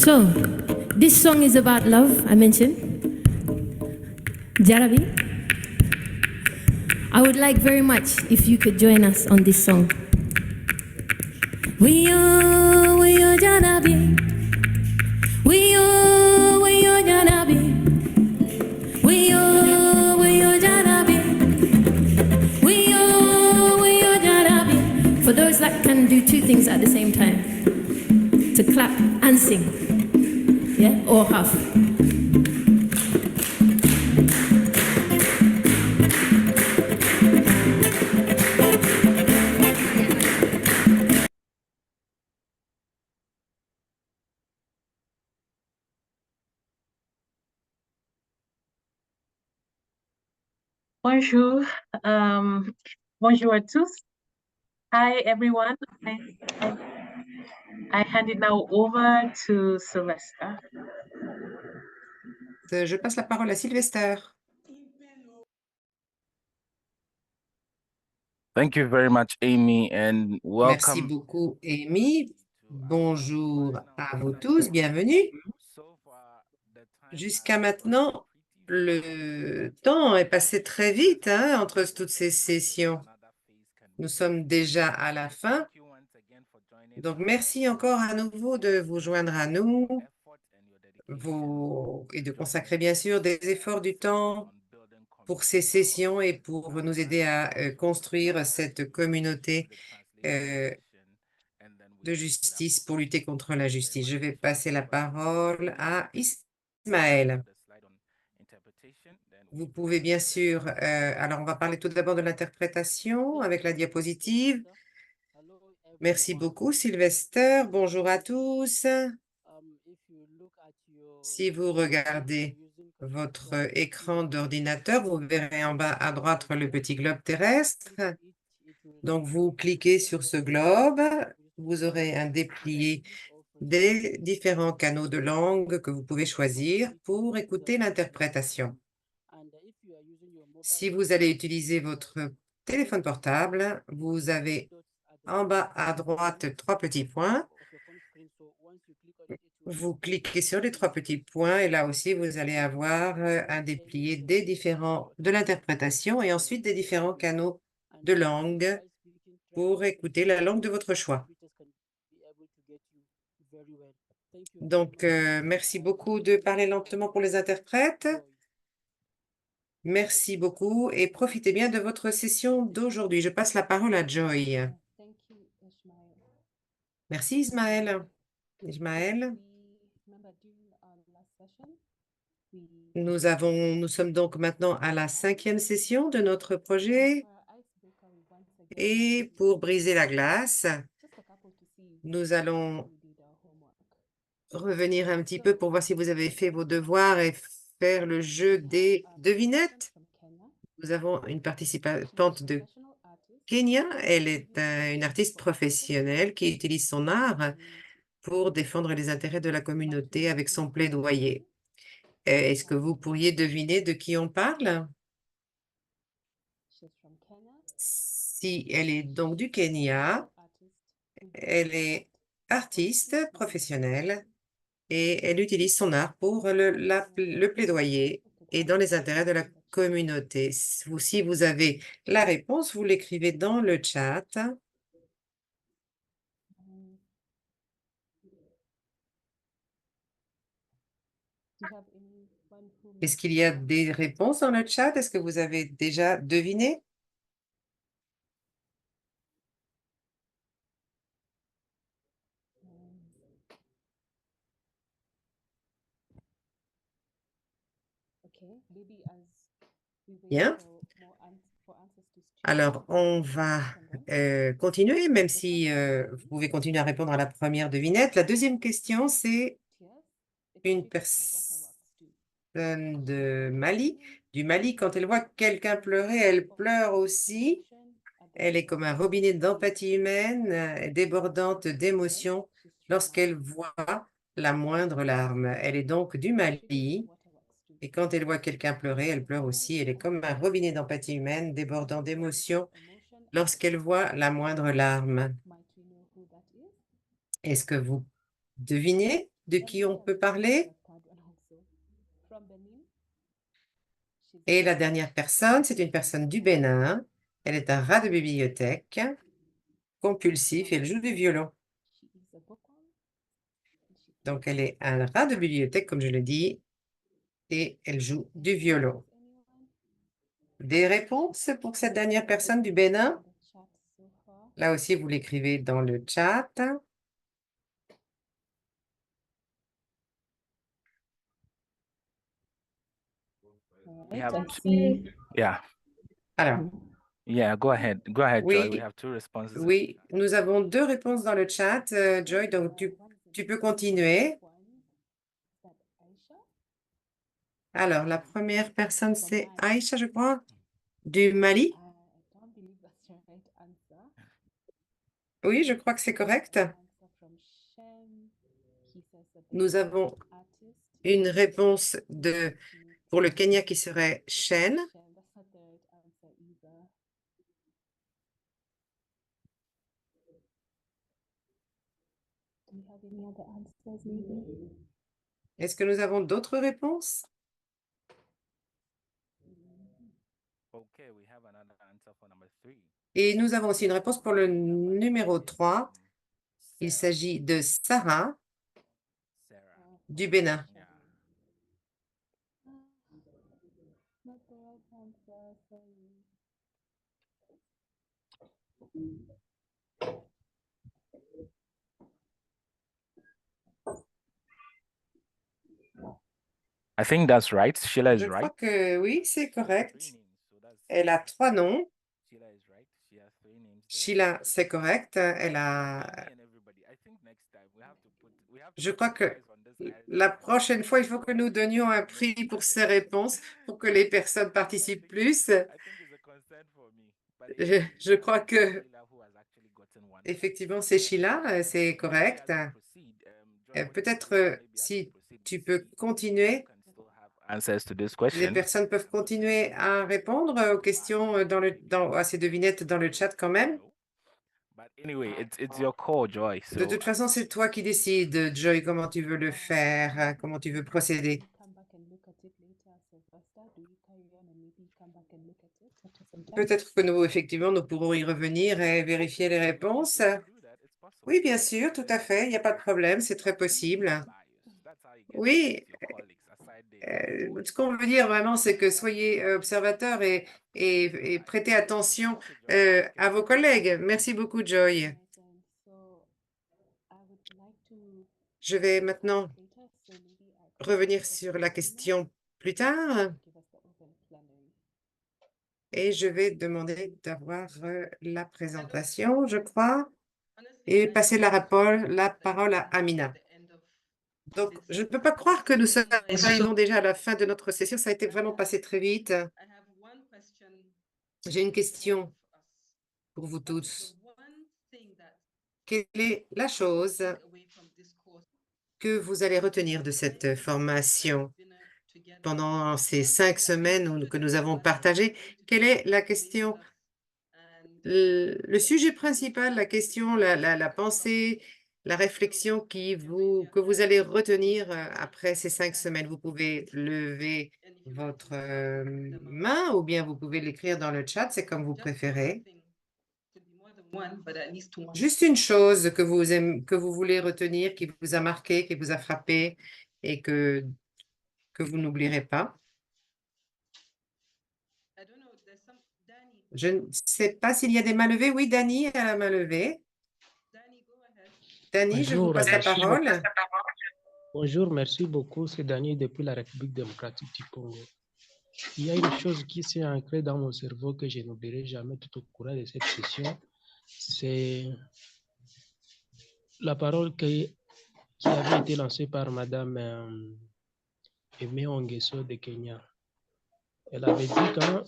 So, this song is about love, I mentioned. Jarabi. I would like very much if you could join us on this song. We are Jarabi. We are Jarabi. We are Jarabi. We are Jarabi. For those that can do two things at the same time, to clap and sing, yeah, or half. Bonjour, bonjour à tous. Hi everyone. I hand it now over to Sylvester. Je passe la parole à Sylvester. Thank you very much, Amy, and welcome. Merci beaucoup, Amy. Bonjour à vous tous, bienvenue. Jusqu'à maintenant, le temps est passé très vite entre toutes ces sessions. Nous sommes déjà à la fin. Donc, merci encore à nouveau de vous joindre à nous et de consacrer bien sûr des efforts du temps pour ces sessions et pour nous aider à construire cette communauté de justice pour lutter contre l'injustice. Je vais passer la parole à Ismaël. Vous pouvez bien sûr, alors on va parler tout d'abord de l'interprétation avec la diapositive. Merci beaucoup, Sylvester. Bonjour à tous. Si vous regardez votre écran d'ordinateur, vous verrez en bas à droite le petit globe terrestre. Donc, vous cliquez sur ce globe, vous aurez un déplié des différents canaux de langue que vous pouvez choisir pour écouter l'interprétation. Si vous allez utiliser votre téléphone portable, vous avez en bas à droite 3 petits points. Vous cliquez sur les 3 petits points et là aussi, vous allez avoir un déplié de l'interprétation et ensuite des différents canaux de langue pour écouter la langue de votre choix. Donc, merci beaucoup de parler lentement pour les interprètes. Merci beaucoup et profitez bien de votre session d'aujourd'hui. Je passe la parole à Joy. Merci Ismaël. Ismaël. Nous sommes donc maintenant à la 5e session de notre projet. Et pour briser la glace, nous allons revenir un petit peu pour voir si vous avez fait vos devoirs et faire le jeu des devinettes. Nous avons une participante de Kenya. Elle est une artiste professionnelle qui utilise son art pour défendre les intérêts de la communauté avec son plaidoyer. Est-ce que vous pourriez deviner de qui on parle? Si elle est donc du Kenya, elle est artiste professionnelle et elle utilise son art pour le plaidoyer et dans les intérêts de la communauté. Si vous avez la réponse, vous l'écrivez dans le chat. Est-ce qu'il y a des réponses dans le chat? Est-ce que vous avez déjà deviné? Bien. Alors, on va continuer, même si vous pouvez continuer à répondre à la première devinette. La deuxième question, c'est une personne du Mali. Quand elle voit quelqu'un pleurer, elle pleure aussi. Elle est comme un robinet d'empathie humaine, débordante d'émotions lorsqu'elle voit la moindre larme. Elle est donc du Mali. Et quand elle voit quelqu'un pleurer, elle pleure aussi. Elle est comme un robinet d'empathie humaine, débordant d'émotions lorsqu'elle voit la moindre larme. Est-ce que vous devinez de qui on peut parler? Et la dernière personne, c'est une personne du Bénin. Elle est un rat de bibliothèque, compulsif, et elle joue du violon. Donc, elle est un rat de bibliothèque, comme je le dis, et elle joue du violon. Des réponses pour cette dernière personne du Bénin? Là aussi, vous l'écrivez dans le chat. We have I two, see. yeah, Alors, yeah, go ahead, Joy. We oui, have two responses. oui, nous avons deux réponses dans le chat, Joy, donc tu peux continuer. Alors, la première personne, c'est Aïcha, je crois, du Mali. Oui, je crois que c'est correct. Nous avons une réponse pour le Kenya qui serait Shen. Est-ce que nous avons d'autres réponses? Okay, we have another answer for number 3. Et nous avons aussi une réponse pour le numéro 3. Il Sarah. s'agit de Sarah Sarah. du Bénin. Yeah. I think that's right. Sheila is Je crois right. que oui, c'est correct. 3 names, so that's Elle a 3 noms. Sheila is right. She has 3 names there. Sheila, c'est correct. Elle a... Amy and everybody. I think next time we have to Je put crois a que prize on this guy. la prochaine fois, il faut que nous donnions un prix pour ces réponses, pour que les personnes participent plus. I think it's a concern for me. But Je crois que, Sheila who has actually gotten one. effectivement, c'est Sheila, c'est correct. Peut-être si tu peux continuer, Answers to this les question. personnes peuvent continuer à répondre aux questions à ces devinettes dans le chat quand même. But anyway, it's your call, Joy. De So toute façon, c'est toi qui décides, Joy, comment tu veux le faire, comment tu veux procéder. Peut-être que nous, effectivement, nous pourrons y revenir et vérifier les réponses. Oui, bien sûr, tout à fait, il n'y a pas de problème, c'est très possible. Oui, ce qu'on veut dire vraiment, c'est que soyez observateurs et prêtez attention à vos collègues. Merci beaucoup, Joy. Je vais maintenant revenir sur la question plus tard et je vais demander d'avoir la présentation, je crois. et passer la parole à Amina. Donc, je ne peux pas croire que nous arrivons déjà à la fin de notre session. Ça a été vraiment passé très vite. J'ai une question pour vous tous. Quelle est la chose que vous allez retenir de cette formation pendant ces 5 semaines que nous avons partagées? Quelle est la question, le sujet principal, la question, la pensée, la réflexion que vous allez retenir après ces 5 semaines? Vous pouvez lever votre main ou bien vous pouvez l'écrire dans le chat, c'est comme vous préférez. Juste une chose que vous voulez retenir, qui vous a marqué, qui vous a frappé et que vous n'oublierez pas. Je ne sais pas s'il y a des mains levées. Oui, Dani a la main levée. Dani, je vous Bonjour, passe la merci parole. Bonjour, merci beaucoup. C'est Dani depuis la République démocratique du Congo. Il y a une chose qui s'est ancrée dans mon cerveau que je n'oublierai jamais tout au cours de cette session. C'est la parole qui avait été lancée par Madame Aimé Onguesso de Kenya. Elle avait dit quand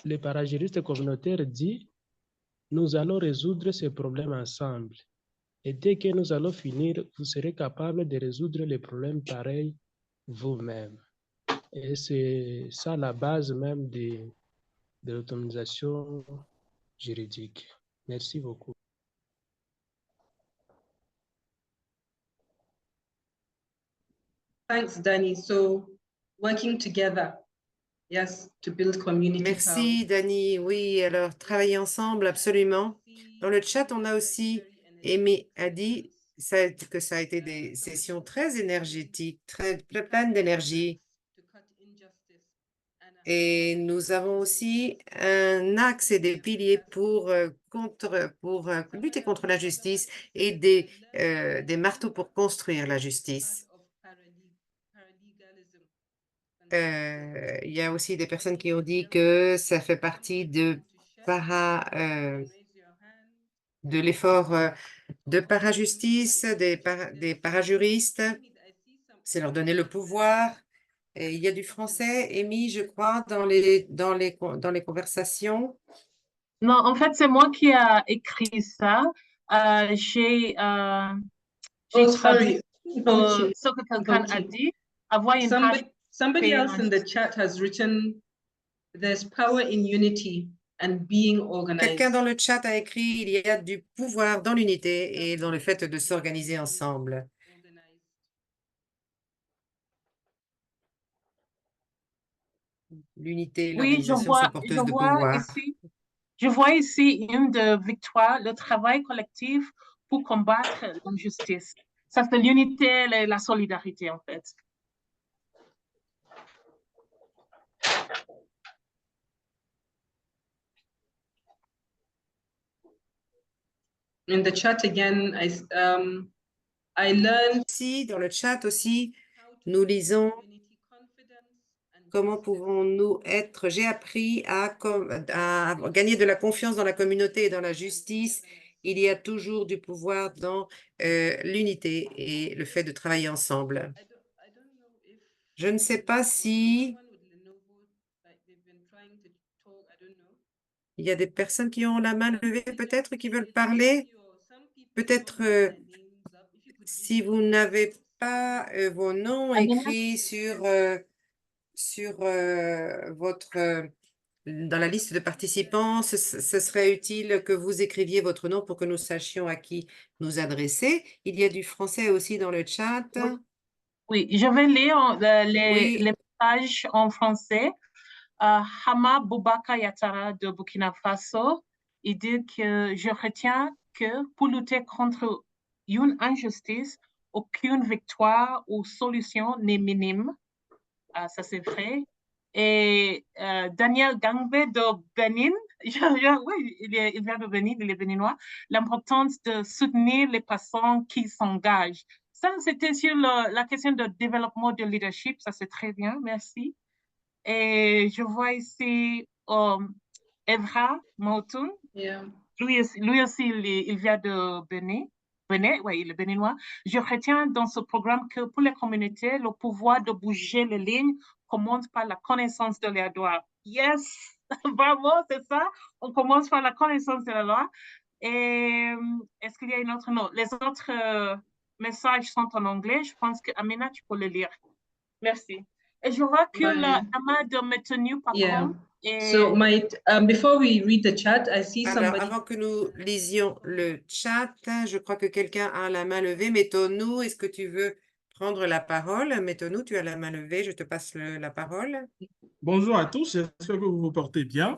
le parajuriste communautaire dit « Nous allons résoudre ces problèmes ensemble ». Et dès que nous allons finir, vous serez capable de résoudre les problèmes pareils vous-même. Et c'est ça la base même de l'autonomisation juridique. Merci beaucoup. Thanks, Danny. So, working together, yes, to build community power. Merci, Dani. Oui, alors, travailler ensemble, absolument. Dans le chat, on a aussi Aimé a dit que ça a été des sessions très énergétiques, pleines d'énergie. Et nous avons aussi un axe et des piliers pour lutter contre l'injustice et des marteaux pour construire la justice. Il y a aussi des personnes qui ont dit que ça fait partie de l'effort de parajustice, des parajuristes. C'est leur donner le pouvoir. Et il y a du français émis, je crois, dans les conversations. Non, en fait, c'est moi qui a écrit ça. J'ai traduit ce que quelqu'un a dit. Avoir une page. Somebody else in the chat has written, "There's power in unity and being organized." Quelqu'un dans le chat a écrit, il y a du pouvoir dans l'unité et dans le fait de s'organiser ensemble. L'unité et l'organisation sont porteuses de pouvoir. Je vois ici une de victoire, le travail collectif pour combattre l'injustice. Ça, c'est l'unité et la solidarité, en fait. In the chat again, I learned. Ici, dans le chat aussi, nous lisons comment pouvons-nous être. J'ai appris à gagner de la confiance dans la communauté et dans la justice. Il y a toujours du pouvoir dans l'unité et le fait de travailler ensemble. Je ne sais pas si il y a des personnes qui ont la main levée, peut-être, qui veulent parler. Peut-être si vous n'avez pas vos noms écrits dans la liste de participants, ce serait utile que vous écriviez votre nom pour que nous sachions à qui nous adresser. Il y a du français aussi dans le chat. Oui, je vais lire les messages en français. Hama Boubacar Yatara de Burkina Faso, il dit que je retiens que pour lutter contre une injustice, aucune victoire ou solution n'est minime. Ça, c'est vrai. Et Daniel Gangbe de Bénin, oui, il vient de Bénin, il est béninois, l'importance de soutenir les personnes qui s'engagent. Ça, c'était sur la question de développement de leadership. Ça, c'est très bien, merci. Et je vois ici Evra Moutoun Yeah. Lui aussi, il vient de Bénin. Oui, il est béninois. Je retiens dans ce programme que pour les communautés, le pouvoir de bouger les lignes commence par la connaissance de leurs droits. Yes, bravo, c'est ça. On commence par la connaissance de la loi. Et est-ce qu'il y a une autre note? Les autres messages sont en anglais. Je pense que Amina, tu peux les lire. Merci. Et je vois que la dame de maintenu par Yeah. contre. So before we read the chat, I see Alors, somebody. avant que nous lisions le chat, je crois que quelqu'un a la main levée. Métonou, est-ce que tu veux prendre la parole? Métonou, tu as la main levée, je te passe la parole. Bonjour à tous, j'espère que vous vous portez bien.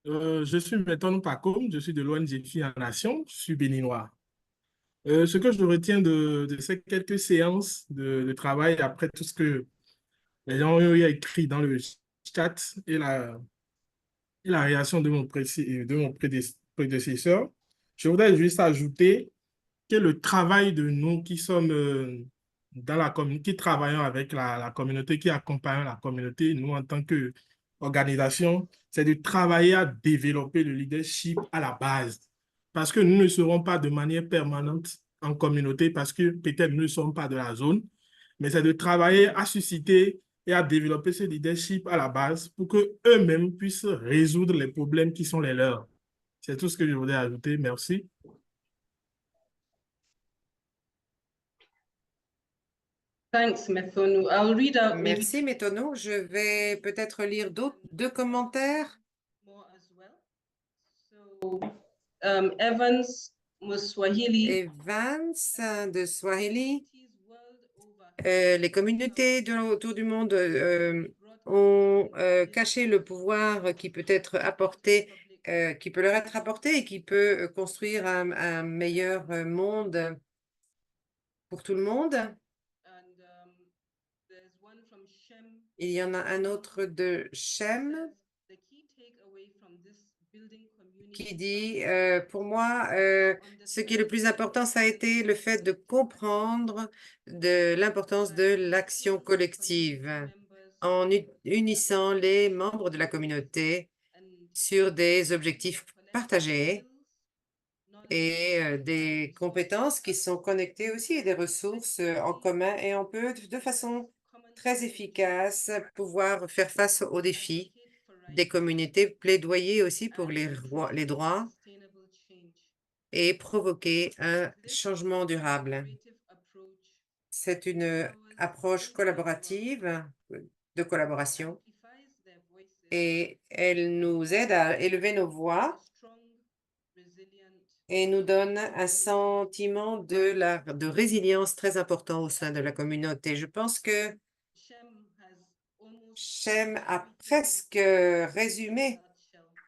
Je suis Métonou Pakom, je suis de l'ONG Filles en Nation, je suis béninois. Ce que je retiens de ces quelques séances de travail après tout ce que les gens ont écrit dans le chat et la réaction de mon prédécesseur, je voudrais juste ajouter que le travail de nous qui sommes dans la communauté, qui travaillons avec la communauté, qui accompagnons la communauté, nous en tant qu'organisation, c'est de travailler à développer le leadership à la base. Parce que nous ne serons pas de manière permanente en communauté, parce que peut-être nous ne sommes pas de la zone, mais c'est de travailler à susciter et à développer ce leadership à la base pour qu'eux-mêmes puissent résoudre les problèmes qui sont les leurs. C'est tout ce que je voulais ajouter. Merci. Thanks, Methonu. I'll read out Merci, Métonou. Je vais peut-être lire deux commentaires. more as well. So, Evans Muswahili. Evans de Swahili. Les communautés autour du monde ont caché le pouvoir qui peut être apporté, qui peut leur être apporté et qui peut construire un meilleur monde pour tout le monde. Il y en a un autre de Shem qui dit, pour moi, ce qui est le plus important, ça a été le fait de comprendre l'importance de l'action collective en unissant les membres de la communauté sur des objectifs partagés et des compétences qui sont connectées aussi et des ressources en commun, et on peut de façon très efficace pouvoir faire face aux défis des communautés, plaidoyer aussi pour les droits et provoquer un changement durable. C'est une approche collaborative, de collaboration, et elle nous aide à élever nos voix et nous donne un sentiment de résilience très important au sein de la communauté. Je pense que Shem a presque résumé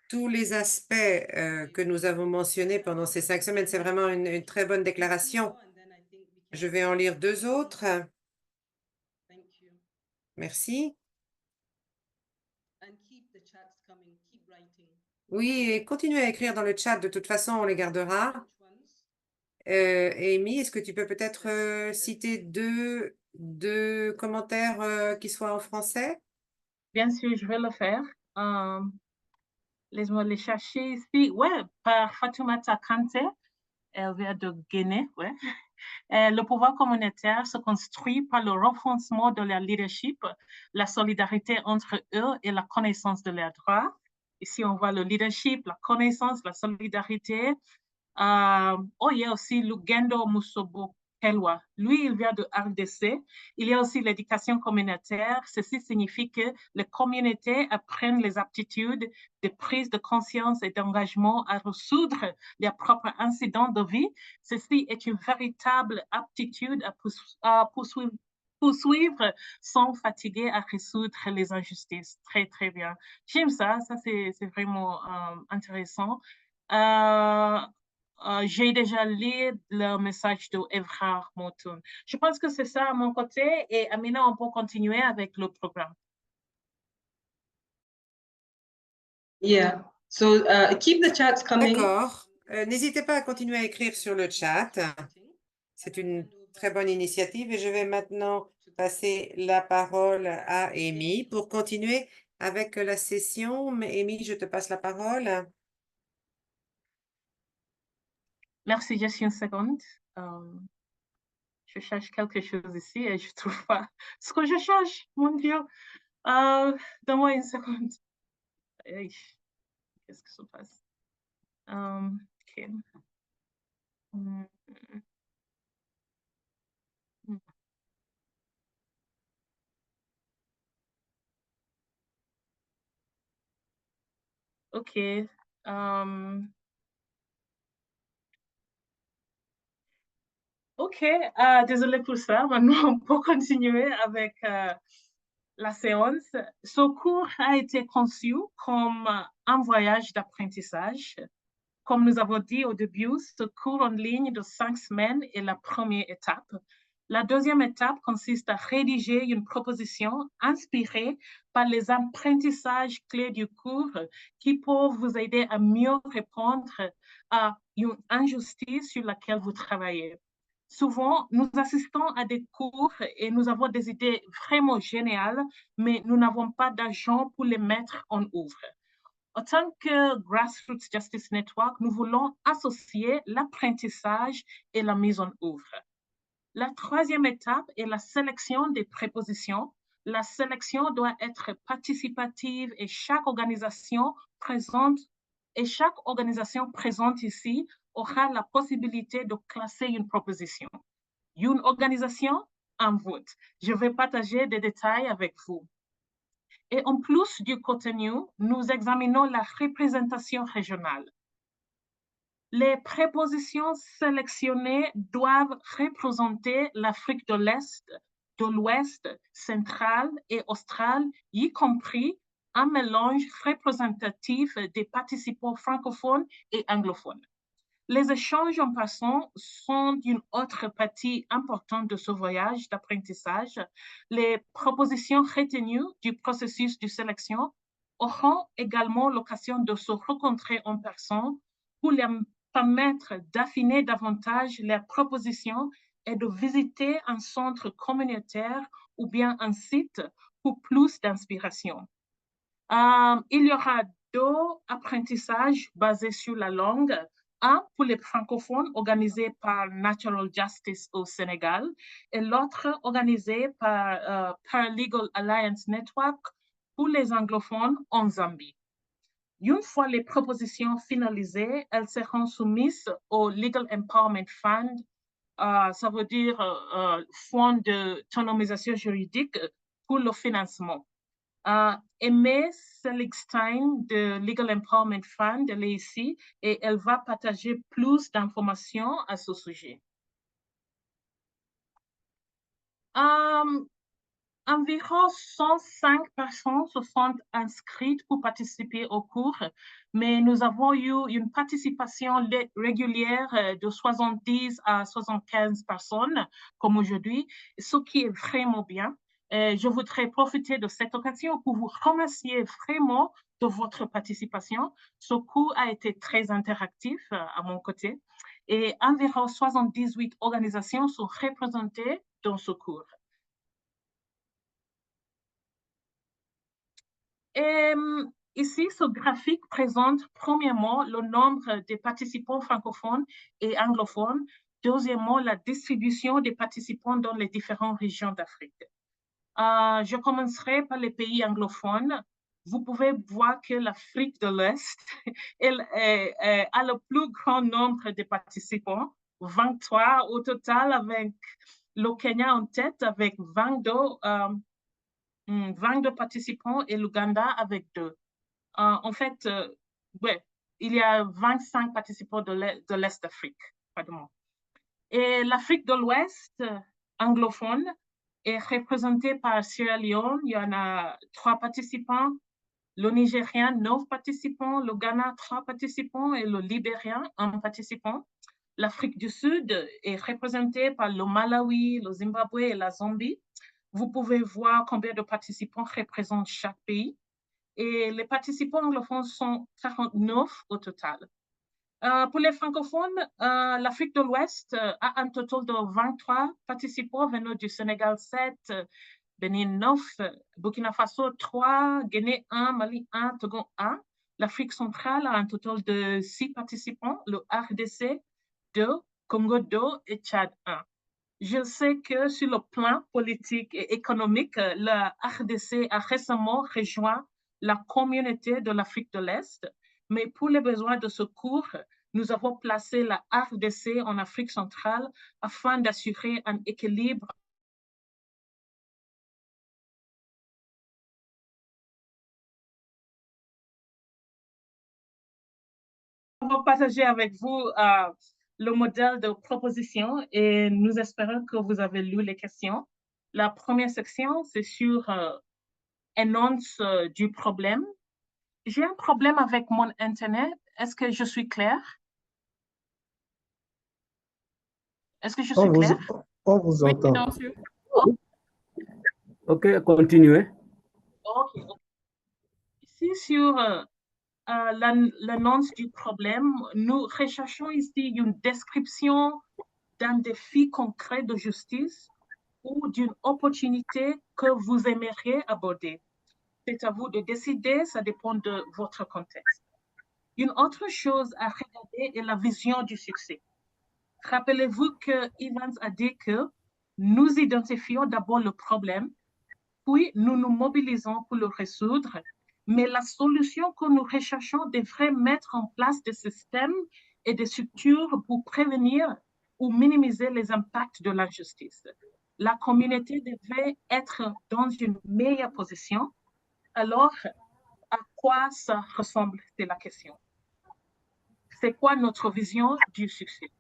tous les aspects que nous avons mentionnés pendant ces 5 semaines. C'est vraiment une très bonne déclaration. Je vais en lire deux autres. Merci. Oui, et continuez à écrire dans le chat. De toute façon, on les gardera. Amy, est-ce que tu peux peut-être citer deux commentaires qui soient en français? Bien sûr, je vais le faire. Laisse-moi les chercher ici. Ouais, par Fatoumata Kante. Elle vient de Guinée, ouais. Le pouvoir communautaire se construit par le renforcement de leur leadership, la solidarité entre eux et la connaissance de leurs droits. Ici, on voit le leadership, la connaissance, la solidarité. Il y a aussi Lugendo Musobo Kelwa. Lui, il vient de RDC. Il y a aussi l'éducation communautaire. Ceci signifie que les communautés apprennent les aptitudes de prise de conscience et d'engagement à résoudre leurs propres incidents de vie. Ceci est une véritable aptitude à poursuivre sans fatiguer à résoudre les injustices. Très, très bien. J'aime ça. Ça, c'est vraiment intéressant. J'ai déjà lu le message de Evrard Motoun. Je pense que c'est ça à mon côté, et Amina, on peut continuer avec le programme. Yeah. So keep the chats coming. D'accord. N'hésitez pas à continuer à écrire sur le chat. C'est une très bonne initiative et je vais maintenant passer la parole à Amy pour continuer avec la session. Mais Amy, je te passe la parole. Merci, juste une seconde. Je cherche quelque chose ici et je ne trouve pas ce que je cherche, mon Dieu. Donne-moi une seconde. Qu'est-ce que se passe? OK. Mm. OK. OK, désolé pour ça. Maintenant, on peut continuer avec la séance. Ce cours a été conçu comme un voyage d'apprentissage. Comme nous avons dit au début, ce cours en ligne de 5 semaines est la première étape. La deuxième étape consiste à rédiger une proposition inspirée par les apprentissages clés du cours qui peuvent vous aider à mieux répondre à une injustice sur laquelle vous travaillez. Souvent, nous assistons à des cours et nous avons des idées vraiment géniales, mais nous n'avons pas d'argent pour les mettre en œuvre. En tant que Grassroots Justice Network, nous voulons associer l'apprentissage et la mise en œuvre. La troisième étape est la sélection des prépositions. La sélection doit être participative et chaque organisation présente ici aura la possibilité de classer une proposition. Une organisation, un vote. Je vais partager des détails avec vous. Et en plus du contenu, nous examinons la représentation régionale. Les prépositions sélectionnées doivent représenter l'Afrique de l'Est, de l'Ouest, centrale et australe, y compris un mélange représentatif des participants francophones et anglophones. Les échanges en passant sont une autre partie importante de ce voyage d'apprentissage. Les propositions retenues du processus de sélection auront également l'occasion de se rencontrer en personne pour leur permettre d'affiner davantage leurs propositions et de visiter un centre communautaire ou bien un site pour plus d'inspiration. Il y aura 2 apprentissages basés sur la langue. Un pour les francophones organisé par Natural Justice au Sénégal et l'autre organisé par Paralegal Alliance Network pour les anglophones en Zambie. Une fois les propositions finalisées, elles seront soumises au Legal Empowerment Fund, ça veut dire Fonds d'autonomisation juridique pour le financement. Aimée Seligstein de Legal Empowerment Fund, elle est ici et elle va partager plus d'informations à ce sujet. Environ 105 personnes se sont inscrites pour participer au cours, mais nous avons eu une participation régulière de 70 à 75 personnes comme aujourd'hui, ce qui est vraiment bien. Je voudrais profiter de cette occasion pour vous remercier vraiment de votre participation. Ce cours a été très interactif à mon côté et environ 78 organisations sont représentées dans ce cours. Et ici, ce graphique présente premièrement le nombre des participants francophones et anglophones, deuxièmement la distribution des participants dans les différentes régions d'Afrique. Je commencerai par les pays anglophones. Vous pouvez voir que l'Afrique de l'Est a le plus grand nombre de participants, 23 au total, avec le Kenya en tête avec 22 participants et l'Ouganda avec 2. En fait, il y a 25 participants de l'Est d'Afrique, pardon. Et l'Afrique de l'Ouest anglophone est représentée par Sierra Leone, il y en a 3 participants, le Nigérien 9 participants, le Ghana 3 participants et le Libérien 1 participant. L'Afrique du Sud est représentée par le Malawi, le Zimbabwe et la Zambie. Vous pouvez voir combien de participants représentent chaque pays. Et les participants anglophones sont 49 au total. Pour les francophones, l'Afrique de l'Ouest a un total de 23 participants venus du Sénégal 7, Bénin 9, Burkina Faso 3, Guinée 1, Mali 1, Togo 1. L'Afrique centrale a un total de 6 participants, le RDC 2, Congo 2 et Tchad 1. Je sais que sur le plan politique et économique, la RDC a récemment rejoint la communauté de l'Afrique de l'Est, mais pour les besoins de secours, nous avons placé la RDC en Afrique centrale afin d'assurer un équilibre On va partager avec vous le modèle de proposition et nous espérons que vous avez lu les questions. La première section, c'est sur annonce du problème. J'ai un problème avec mon Internet. Est-ce que je suis claire? Est-ce que je suis claire? On vous entend. Non, monsieur. OK, continuez. OK. Ici, sur l'annonce du problème, nous recherchons ici une description d'un défi concret de justice ou d'une opportunité que vous aimeriez aborder. C'est à vous de décider, ça dépend de votre contexte. Une autre chose à regarder est la vision du succès. Rappelez-vous que Evans a dit que nous identifions d'abord le problème, puis nous nous mobilisons pour le résoudre, mais la solution que nous recherchons devrait mettre en place des systèmes et des structures pour prévenir ou minimiser les impacts de l'injustice. La communauté devait être dans une meilleure position. Alors, à quoi ça ressemble? C'est la question. C'est quoi notre vision du succès?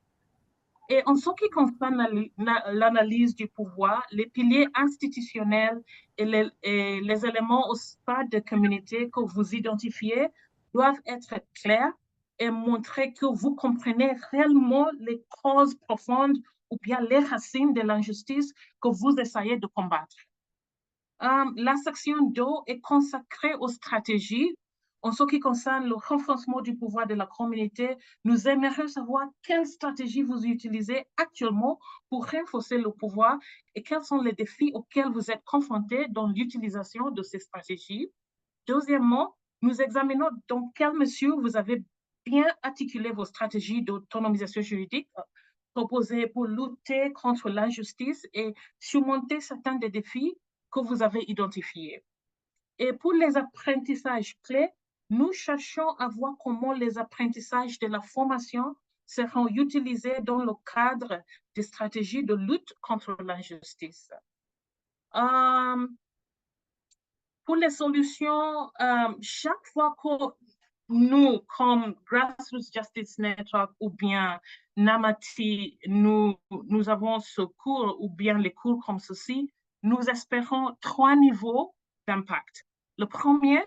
Et en ce qui concerne l'analyse du pouvoir, les piliers institutionnels et les éléments au stade de communauté que vous identifiez doivent être clairs et montrer que vous comprenez réellement les causes profondes ou bien les racines de l'injustice que vous essayez de combattre. La section 2 est consacrée aux stratégies. En ce qui concerne le renforcement du pouvoir de la communauté, nous aimerions savoir quelles stratégies vous utilisez actuellement pour renforcer le pouvoir et quels sont les défis auxquels vous êtes confrontés dans l'utilisation de ces stratégies. Deuxièmement, nous examinons dans quelle mesure vous avez bien articulé vos stratégies d'autonomisation juridique proposées pour lutter contre l'injustice et surmonter certains des défis que vous avez identifiés. Et pour les apprentissages clés, nous cherchons à voir comment les apprentissages de la formation seront utilisés dans le cadre des stratégies de lutte contre l'injustice. Pour les solutions, chaque fois que nous, comme Grassroots Justice Network ou bien Namati, nous avons ce cours ou bien les cours comme ceci, nous espérons 3 niveaux d'impact. Le premier,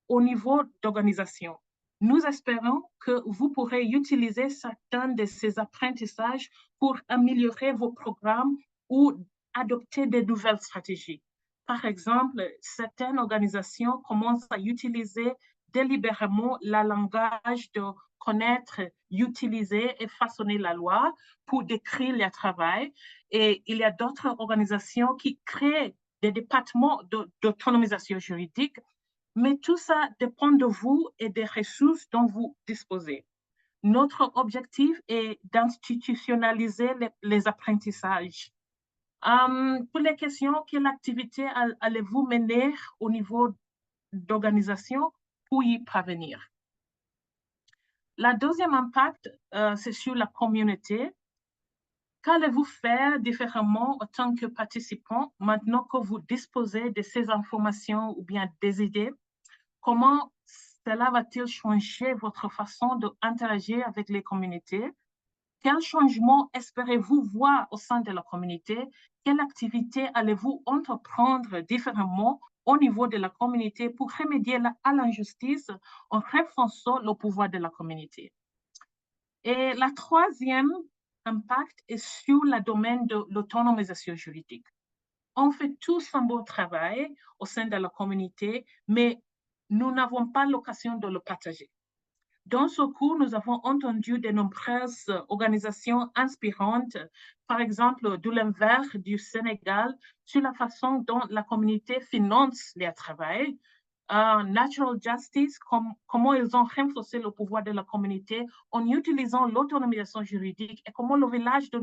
au niveau d'organisation. Nous espérons que vous pourrez utiliser certains de ces apprentissages pour améliorer vos programmes ou adopter de nouvelles stratégies. Par exemple, certaines organisations commencent à utiliser délibérément le langage de connaître, utiliser et façonner la loi pour décrire leur travail. Et il y a d'autres organisations qui créent des départements d'autonomisation juridique, mais tout ça dépend de vous et des ressources dont vous disposez. Notre objectif est d'institutionnaliser les apprentissages. Pour les questions, quelle activité allez-vous mener au niveau d'organisation pour y parvenir? La deuxième impact, c'est sur la communauté. Qu'allez-vous faire différemment en tant que participant maintenant que vous disposez de ces informations ou bien des idées? Comment cela va-t-il changer votre façon d'interagir avec les communautés? Quel changement espérez-vous voir au sein de la communauté? Quelle activité allez-vous entreprendre différemment au niveau de la communauté pour remédier à l'injustice en renforçant le pouvoir de la communauté? Et la troisième impact est sur le domaine de l'autonomisation juridique. On fait tous un bon travail au sein de la communauté, mais nous n'avons pas l'occasion de le partager. Dans ce cours, nous avons entendu de nombreuses organisations inspirantes, par exemple de l'Envers du Sénégal, sur la façon dont la communauté finance le travail, Natural Justice, comment ils ont renforcé le pouvoir de la communauté en utilisant l'autonomisation juridique et comment le village de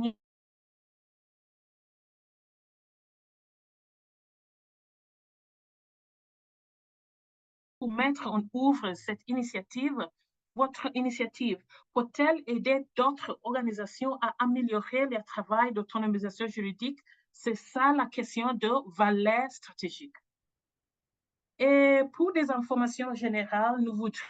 pour mettre en œuvre cette initiative. Votre initiative peut-elle aider d'autres organisations à améliorer le travail d'autonomisation juridique? C'est ça la question de valeur stratégique. Et pour des informations générales, nous voudrions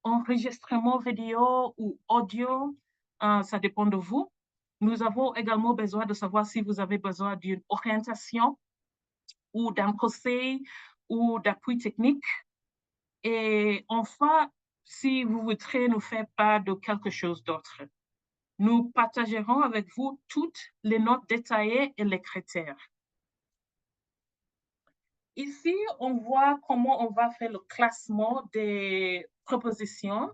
enregistrement vidéo ou audio, ça dépend de vous. Nous avons également besoin de savoir si vous avez besoin d'une orientation ou d'un conseil ou d'appui technique. Et enfin, si vous voudrez nous faire part de quelque chose d'autre, nous partagerons avec vous toutes les notes détaillées et les critères. Ici, on voit comment on va faire le classement des propositions.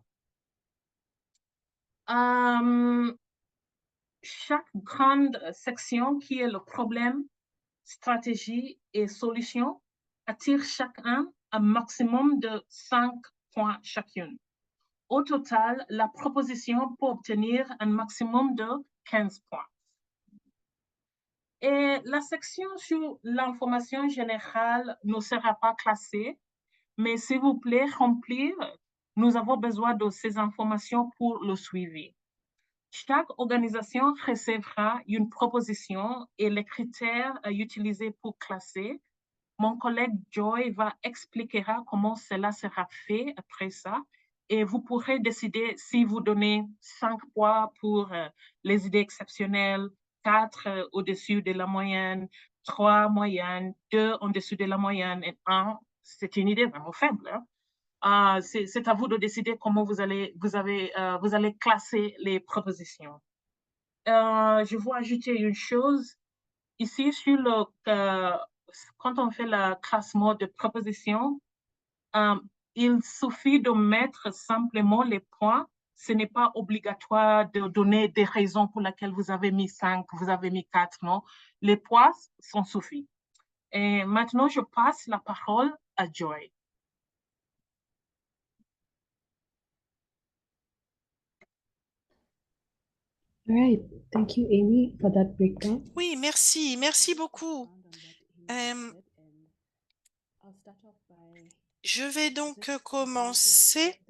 Chaque grande section qui est le problème, stratégie et solution attire chacun un maximum de 5 points chacune. Au total, la proposition peut obtenir un maximum de 15 points. Et la section sur l'information générale ne sera pas classée, mais s'il vous plaît, remplir, nous avons besoin de ces informations pour le suivi. Chaque organisation recevra une proposition et les critères à utiliser pour classer. Mon collègue Joy va expliquer comment cela sera fait après ça. Et vous pourrez décider si vous donnez 5 points pour les idées exceptionnelles, 4 au-dessus de la moyenne, 3 moyennes, 2 en-dessous de la moyenne et 1, c'est une idée vraiment faible. Hein? C'est à vous de décider comment vous allez classer les propositions. Je veux ajouter une chose. Ici, sur quand on fait le classement de propositions, il suffit de mettre simplement les points. Ce n'est pas obligatoire de donner des raisons pour lesquelles vous avez mis 5, vous avez mis 4, non. Les points sont suffisants. Et maintenant, je passe la parole à Joy. All right, thank you, Amy, for that breakdown. Oui, merci beaucoup. Je vais donc commencer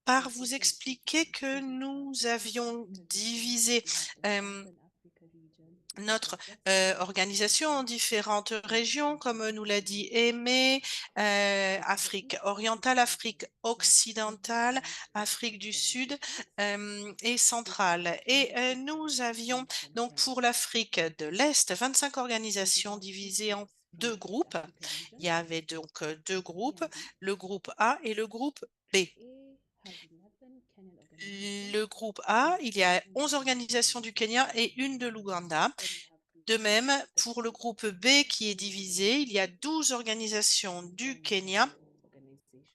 par vous expliquer que nous avions divisé notre organisation en différentes régions, comme nous l'a dit Aimé, Afrique orientale, Afrique occidentale, Afrique du Sud et centrale. Et nous avions donc pour l'Afrique de l'Est 25 organisations divisées en 2 groupes. Il y avait donc 2 groupes, le groupe A et le groupe B. Le groupe A, il y a 11 organisations du Kenya et une de l'Ouganda. De même, pour le groupe B qui est divisé, il y a 12 organisations du Kenya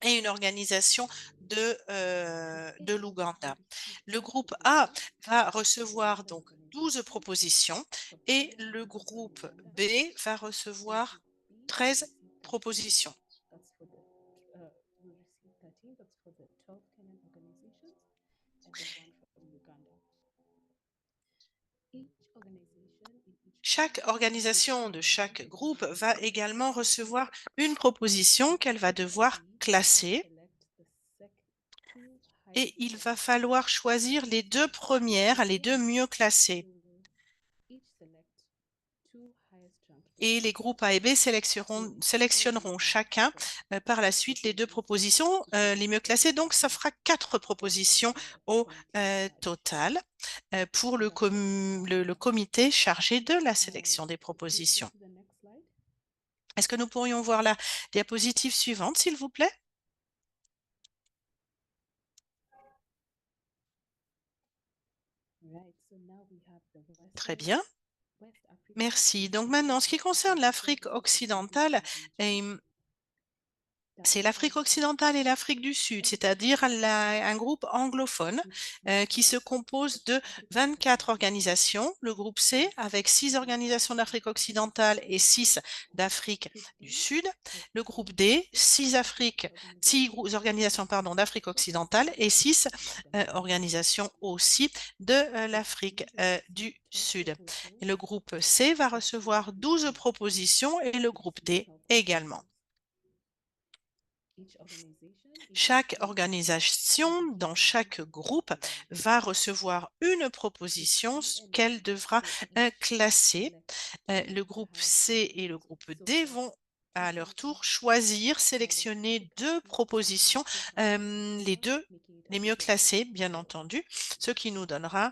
et une organisation de l'Ouganda. Le groupe A va recevoir donc 12 propositions et le groupe B va recevoir 13 propositions. Chaque organisation de chaque groupe va également recevoir une proposition qu'elle va devoir classer et il va falloir choisir les 2 premières, les 2 mieux classées. Et les groupes A et B sélectionneront chacun par la suite les 2 propositions les mieux classées. Donc, ça fera 4 propositions au total pour le comité chargé de la sélection des propositions. Est-ce que nous pourrions voir la diapositive suivante, s'il vous plaît? Très bien. Merci. Donc maintenant, en ce qui concerne l'Afrique occidentale, c'est l'Afrique occidentale et l'Afrique du Sud, c'est-à-dire un groupe anglophone qui se compose de 24 organisations. Le groupe C avec 6 organisations d'Afrique occidentale et 6 d'Afrique du Sud. Le groupe D, 6 organisations d'Afrique occidentale et 6 organisations aussi de l'Afrique du Sud. Et le groupe C va recevoir 12 propositions et le groupe D également. Chaque organisation dans chaque groupe va recevoir une proposition qu'elle devra classer. Le groupe C et le groupe D vont à leur tour choisir, sélectionner 2 propositions, les mieux classées, bien entendu, ce qui nous donnera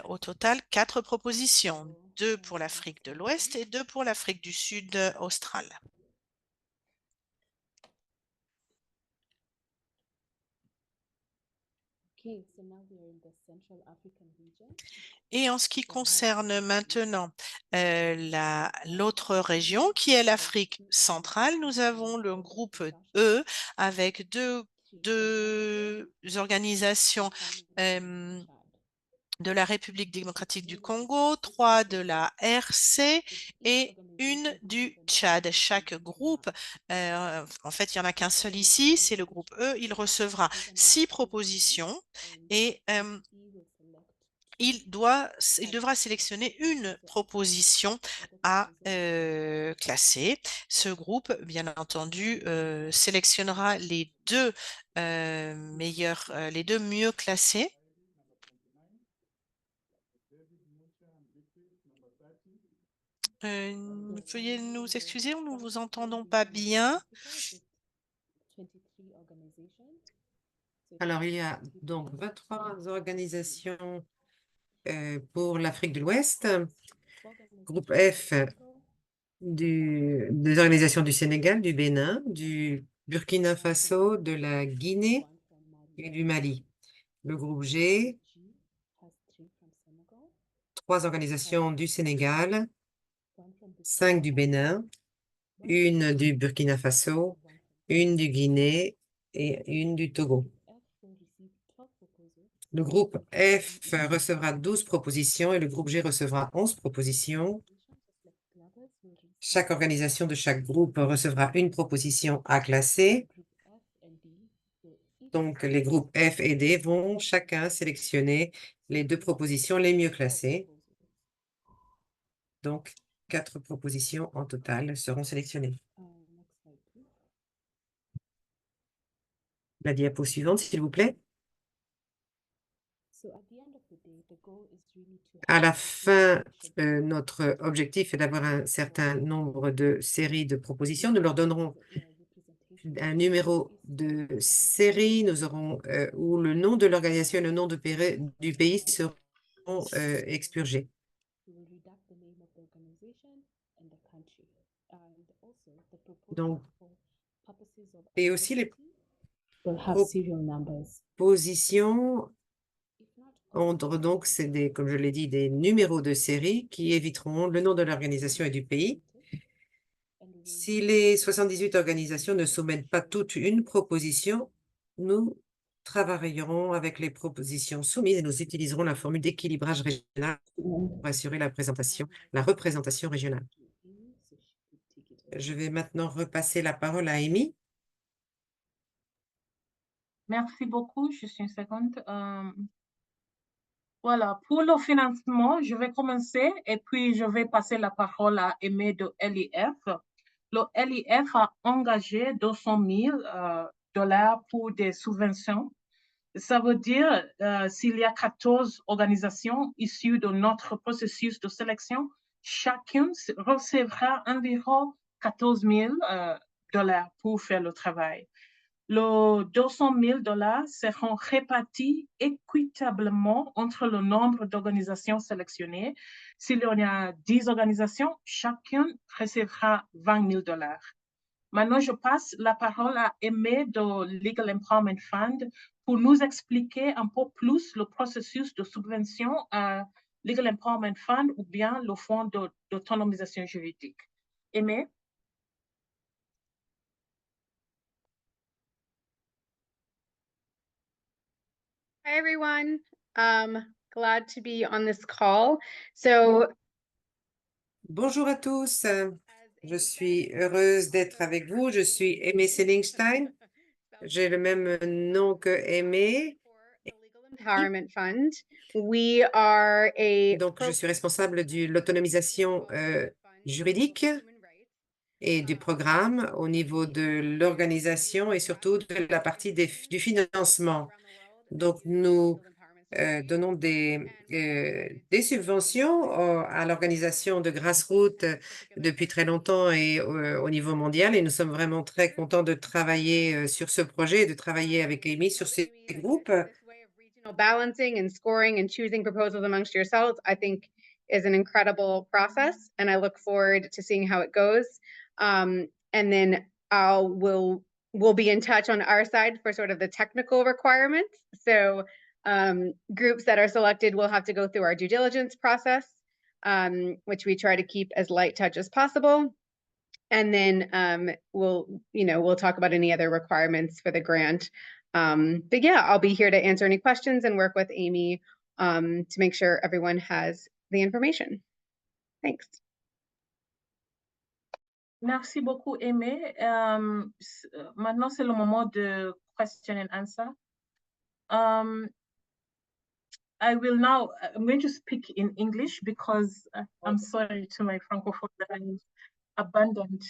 au total 4 propositions, 2 pour l'Afrique de l'Ouest et 2 pour l'Afrique du Sud australe. Et en ce qui concerne maintenant l'autre région, qui est l'Afrique centrale, nous avons le groupe E avec deux organisations de la République démocratique du Congo, 3 de la RC et 1 du Tchad. Chaque groupe, en fait, il n'y en a qu'un seul ici, c'est le groupe E. Il recevra 6 propositions et il devra sélectionner une proposition à classer. Ce groupe, bien entendu, sélectionnera les deux mieux classés. Veuillez nous excuser, nous ne vous entendons pas bien. Alors, il y a donc 23 organisations pour l'Afrique de l'Ouest. Groupe F, des organisations du Sénégal, du Bénin, du Burkina Faso, de la Guinée et du Mali. Le groupe G, 3 organisations du Sénégal, 5 du Bénin, 1 du Burkina Faso, 1 du Guinée et 1 du Togo. Le groupe F recevra 12 propositions et le groupe G recevra 11 propositions. Chaque organisation de chaque groupe recevra une proposition à classer. Donc, les groupes F et D vont chacun sélectionner les 2 propositions les mieux classées. Donc, 4 propositions en total seront sélectionnées. La diapo suivante, s'il vous plaît. À la fin, notre objectif est d'avoir un certain nombre de séries de propositions. Nous leur donnerons un numéro de série. Nous aurons où le nom de l'organisation et le nom du pays seront expurgés. Donc, et aussi les propositions entre, donc, c'est comme je l'ai dit, des numéros de série qui éviteront le nom de l'organisation et du pays. Si les 78 organisations ne soumettent pas toute une proposition, nous travaillerons avec les propositions soumises et nous utiliserons la formule d'équilibrage régional pour assurer la représentation régionale. Je vais maintenant repasser la parole à Amy. Merci beaucoup. Juste une seconde. Voilà, pour le financement, je vais commencer et puis je vais passer la parole à Aimé de LIF. Le LIF a engagé 200 000 $ pour des subventions. Ça veut dire s'il y a 14 organisations issues de notre processus de sélection, chacune recevra environ 14 000 $ pour faire le travail. Les 200 000 $ seront répartis équitablement entre le nombre d'organisations sélectionnées. S'il y en a 10 organisations, chacune recevra 20 000 $. Maintenant, je passe la parole à Aimé de Legal Empowerment Fund pour nous expliquer un peu plus le processus de subvention Legal Empowerment Fund ou bien le fonds d'autonomisation juridique. Aimé? Hi, everyone. Glad to be on this call. So, Bonjour à tous. Je suis heureuse d'être avec vous. Je suis Aimée Sellingstein. J'ai le même nom que Aimée. Empowerment Fund. We are a Donc, je suis responsable de l'autonomisation juridique et du programme au niveau de l'organisation et surtout de la partie du financement. Donc, nous donnons des subventions à l'organisation de Grassroots depuis très longtemps et au niveau mondial. Et nous sommes vraiment très contents de travailler sur ce projet et de travailler avec Amy sur ces groupes. Balancing and scoring and choosing proposals amongst yourselves, I think, is an incredible process, and I look forward to seeing how it goes. And then we'll be in touch on our side for sort of the technical requirements. So groups that are selected will have to go through our due diligence process, which we try to keep as light touch as possible. And then we'll talk about any other requirements for the grant. But yeah, I'll be here to answer any questions and work with Amy to make sure everyone has the information. Thanks. Merci beaucoup, Aimé. Maintenant, c'est le moment de question and answer. I'm going to speak in English because I'm sorry to my Francophone that I abandoned.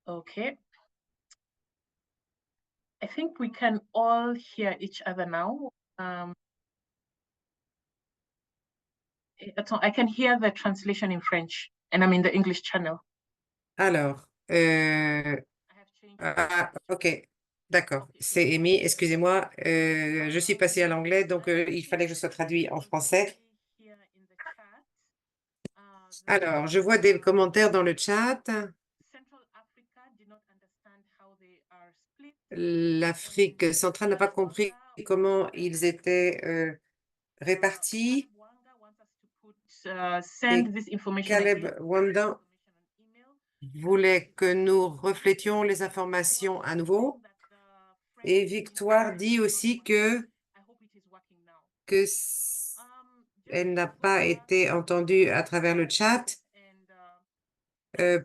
Okay. I think we can all hear each other now. I can hear the translation in French and I'm in the English channel. Alors, ok, d'accord, c'est Amy, excusez-moi, je suis passée à l'anglais, donc il fallait que je sois traduit en français. Alors, je vois des commentaires dans le chat. L'Afrique centrale n'a pas compris comment ils étaient répartis. Et Caleb Wanda voulait que nous reflétions les informations à nouveau. Et Victoire dit aussi que elle n'a pas été entendue à travers le chat.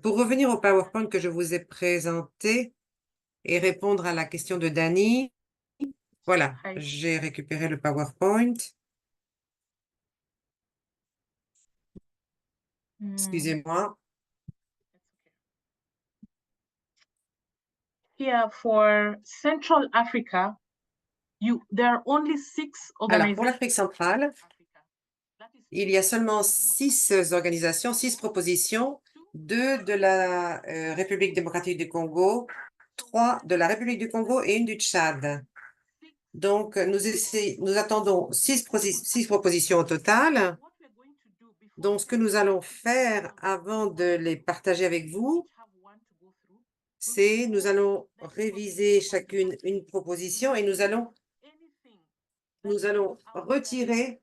Pour revenir au PowerPoint que je vous ai présenté et répondre à la question de Dani, voilà, j'ai récupéré le PowerPoint. Excusez-moi. Here for Central Africa, there are only 6 organizations. Alors, pour l'Afrique centrale, il y a seulement 6 organisations, 6 propositions, 2 de la République démocratique du Congo, 3 de la République du Congo et 1 du Tchad. Donc, nous attendons 6 propositions au total. Donc, ce que nous allons faire avant de les partager avec vous, c'est nous allons réviser chacune une proposition et nous allons retirer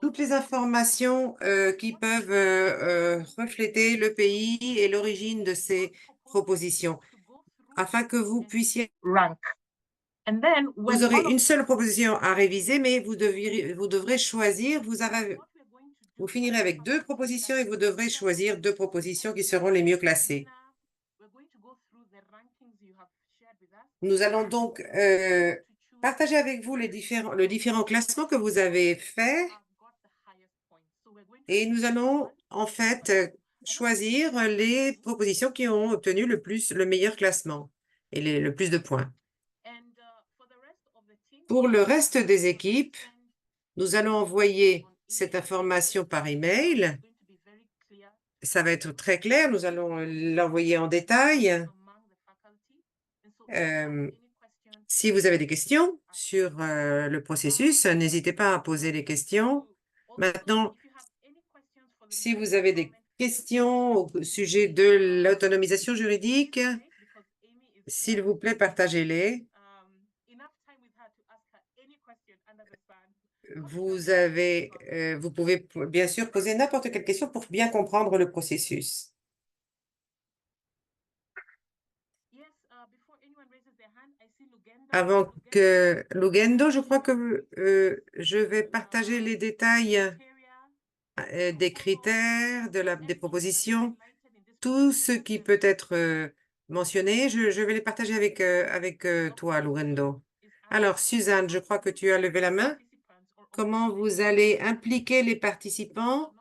toutes les informations qui peuvent refléter le pays et l'origine de ces propositions afin que vous puissiez rank. And then vous aurez une seule proposition à réviser, mais vous devrez choisir, vous finirez avec 2 propositions et vous devrez choisir 2 propositions qui seront les mieux classées. Nous allons donc partager avec vous le différent classement que vous avez fait et nous allons en fait choisir les propositions qui ont obtenu le meilleur classement et le plus de points. Pour le reste des équipes, nous allons envoyer cette information par email. Ça va être très clair, nous allons l'envoyer en détail. Si vous avez des questions sur le processus, n'hésitez pas à poser des questions. Maintenant, si vous avez des questions au sujet de l'autonomisation juridique, S'il vous plaît, partagez-les. Vous pouvez bien sûr poser n'importe quelle question pour bien comprendre le processus. Avant que Lugendo, je crois que je vais partager les détails des critères, des propositions, tout ce qui peut être mentionné. Je vais les partager avec toi, Lugendo. Alors, Suzanne, je crois que tu as levé la main. Comment vous allez impliquer les participants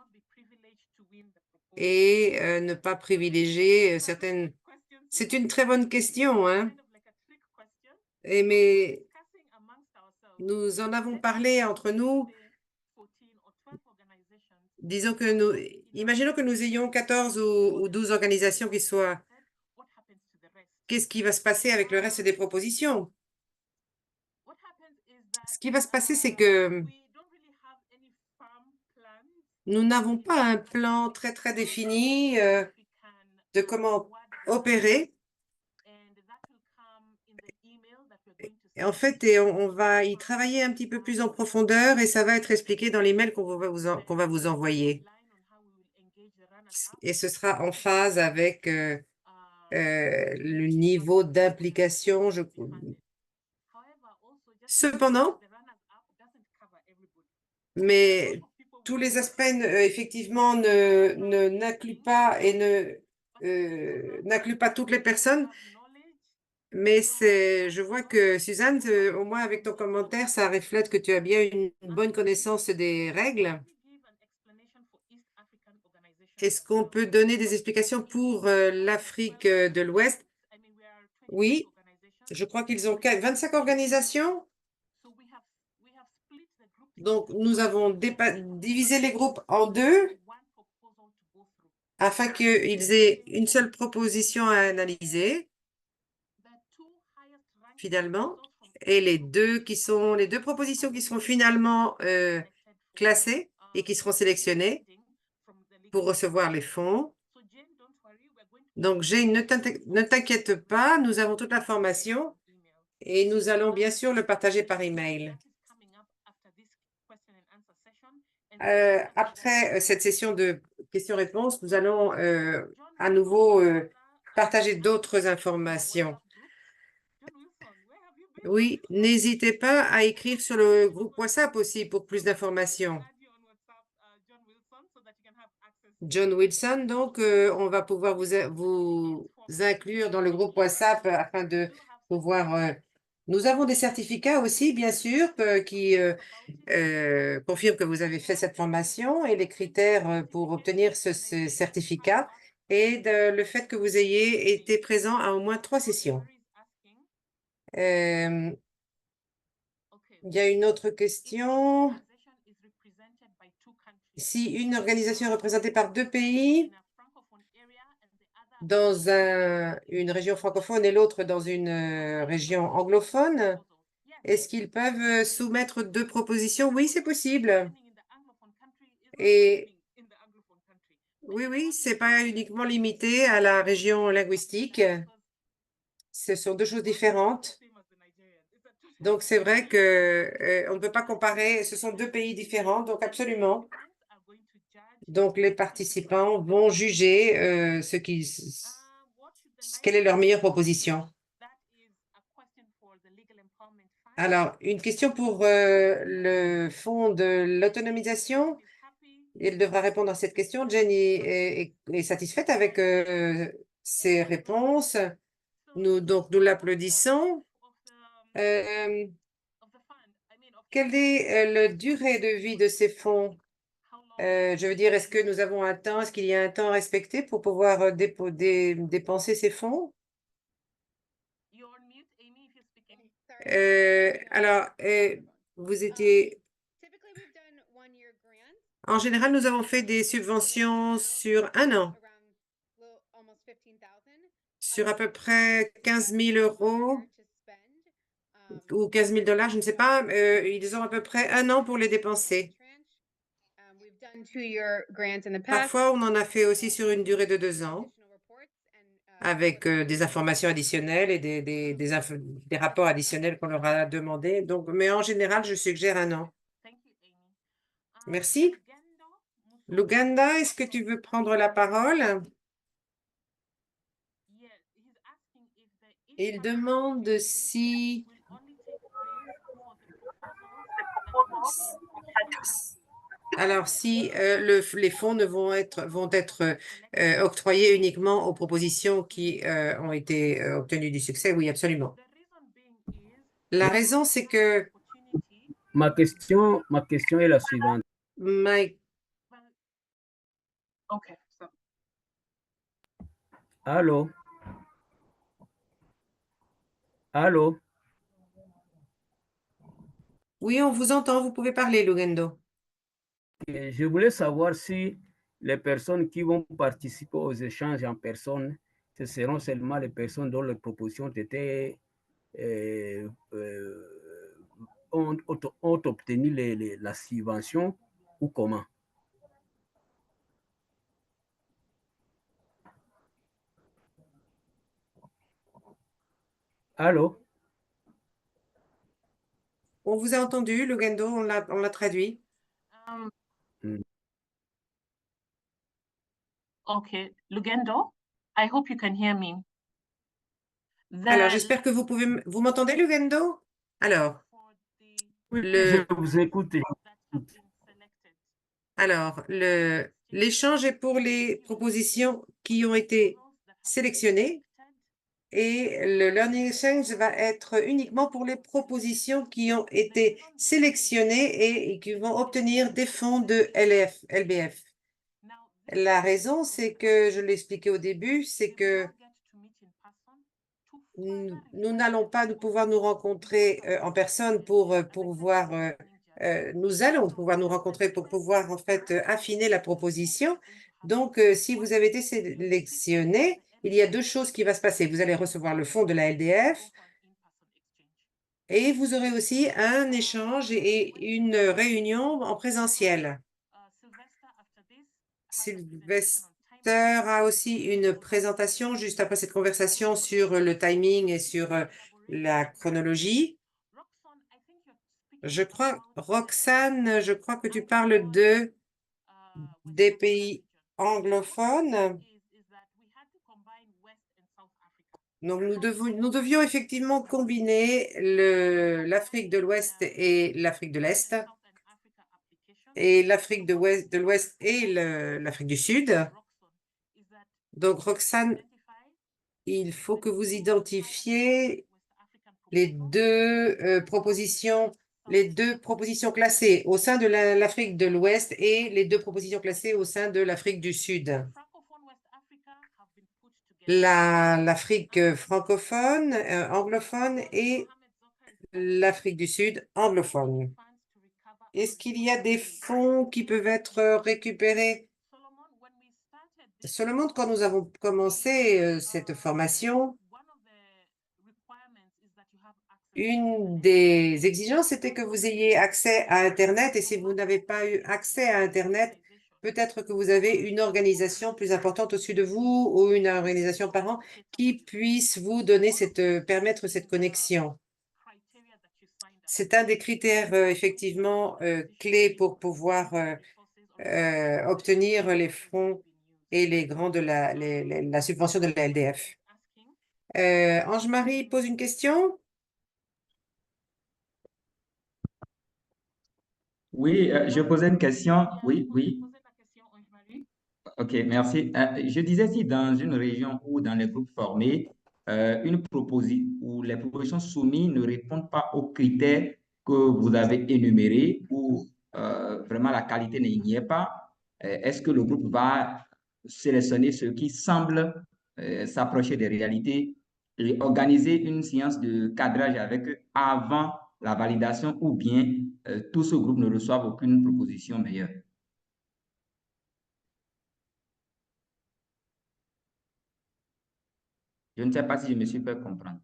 et ne pas privilégier certaines... C'est une très bonne question, hein? Mais nous en avons parlé entre nous. Disons que imaginons que nous ayons 14 ou 12 organisations qui soient... Qu'est-ce qui va se passer avec le reste des propositions? Ce qui va se passer, c'est que nous n'avons pas un plan très, très défini de comment opérer. Et en fait, on va y travailler un petit peu plus en profondeur et ça va être expliqué dans l'email qu'on va vous envoyer. Et ce sera en phase avec le niveau d'implication. Cependant, mais tous les aspects, effectivement, n'incluent pas et n'incluent pas toutes les personnes. Mais je vois que, Suzanne, au moins avec ton commentaire, ça reflète que tu as bien une bonne connaissance des règles. Est-ce qu'on peut donner des explications pour l'Afrique de l'Ouest? Oui, je crois qu'ils ont 25 organisations. Donc, nous avons divisé les groupes en deux afin qu'ils aient une seule proposition à analyser, finalement. Et les deux propositions qui seront finalement classées et qui seront sélectionnées pour recevoir les fonds. Donc, Jane, ne t'inquiète pas, nous avons toute l'information et nous allons bien sûr le partager par email. Après cette session de questions-réponses, nous allons à nouveau partager d'autres informations. Oui, n'hésitez pas à écrire sur le groupe WhatsApp aussi pour plus d'informations. John Wilson, donc, on va pouvoir vous inclure dans le groupe WhatsApp afin de pouvoir... Nous avons des certificats aussi, bien sûr, qui confirment que vous avez fait cette formation et les critères pour obtenir ce certificat et le fait que vous ayez été présent à au moins 3 sessions. Il y a une autre question. Si une organisation est représentée par 2 pays, dans une région francophone et l'autre dans une région anglophone, est-ce qu'ils peuvent soumettre 2 propositions? Oui, c'est possible. Et oui, c'est pas uniquement limité à la région linguistique. Ce sont 2 choses différentes. Donc, c'est vrai que on ne peut pas comparer. Ce sont 2 pays différents, donc absolument. Donc, les participants vont juger quelle est leur meilleure proposition. Alors, une question pour le fonds de l'autonomisation. Il devra répondre à cette question. Jenny est satisfaite avec ses réponses. Nous l'applaudissons. Quelle est la durée de vie de ces fonds? Je veux dire, est-ce que nous avons un temps, est-ce qu'il y a un temps respecté pour pouvoir dépenser ces fonds? Alors, vous étiez... En général, nous avons fait des subventions sur 1 an, sur à peu près 15 000 € ou 15 000 $, je ne sais pas. Ils ont à peu près 1 an pour les dépenser. Parfois, on en a fait aussi sur une durée de 2 ans. avec des informations additionnelles et des rapports additionnels qu'on leur a demandé. Donc, mais en général, je suggère un an. Merci. Luganda, est-ce que tu veux prendre la parole? Il demande si alors si les fonds vont être octroyés uniquement aux propositions qui ont été obtenues du succès. Oui, absolument. La raison, c'est que Ma question est la suivante. Mike, Okay. So Allô? Allô? oui, on vous entend, vous pouvez parler, Lugendo. Et je voulais savoir si les personnes qui vont participer aux échanges en personne, ce seront seulement les personnes dont les propositions étaient, ont obtenu la subvention ou comment? Allô? On vous a entendu, Lugendo, on l'a traduit. okay, Lugendo, I hope you can hear me. Alors, j'espère que vous m'entendez, Lugendo? Alors, Oui, je vous écoute. alors, l'échange est pour les propositions qui ont été sélectionnées et le Learning Exchange va être uniquement pour les propositions qui ont été sélectionnées et qui vont obtenir des fonds de LBF. La raison, c'est que, je l'ai expliqué au début, c'est que nous n'allons pas pouvoir nous rencontrer en personne pour pouvoir, nous allons pouvoir nous rencontrer pour pouvoir en fait affiner la proposition. Donc, si vous avez été sélectionné, il y a deux choses qui vont se passer. Vous allez recevoir le fonds de la LDF et vous aurez aussi un échange et une réunion en présentiel. Sylvester a aussi une présentation juste après cette conversation sur le timing et sur la chronologie. Je crois, Roxane, je crois que tu parles des pays anglophones. Donc, nous devions effectivement combiner l'Afrique de l'Ouest et l'Afrique de l'Est, et l'Afrique de l'Ouest et l'Afrique du Sud. Donc, Roxane, il faut que vous identifiez les deux propositions classées au sein de l'Afrique de l'Ouest et les deux propositions classées au sein de l'Afrique du Sud. L'Afrique francophone, anglophone et l'Afrique du Sud anglophone. Est-ce qu'il y a des fonds qui peuvent être récupérés? Solomon, quand nous avons commencé cette formation, une des exigences était que vous ayez accès à Internet et si vous n'avez pas eu accès à Internet, peut-être que vous avez une organisation plus importante au-dessus de vous ou une organisation parent qui puisse vous donner permettre cette connexion. C'est un des critères effectivement clés pour pouvoir obtenir les fonds et les grands de la subvention de la LDF. Ange-Marie pose une question. Oui, je posais une question. Oui, oui. OK, merci. Je disais si dans une région ou dans les groupes formés, une proposition ou les propositions soumises ne répondent pas aux critères que vous avez énumérés ou vraiment la qualité n'y est pas, est-ce que le groupe va sélectionner ceux qui semblent s'approcher des réalités et organiser une séance de cadrage avec eux avant la validation ou bien tout ce groupe ne reçoit aucune proposition meilleure? Je ne sais pas si je me suis fait comprendre.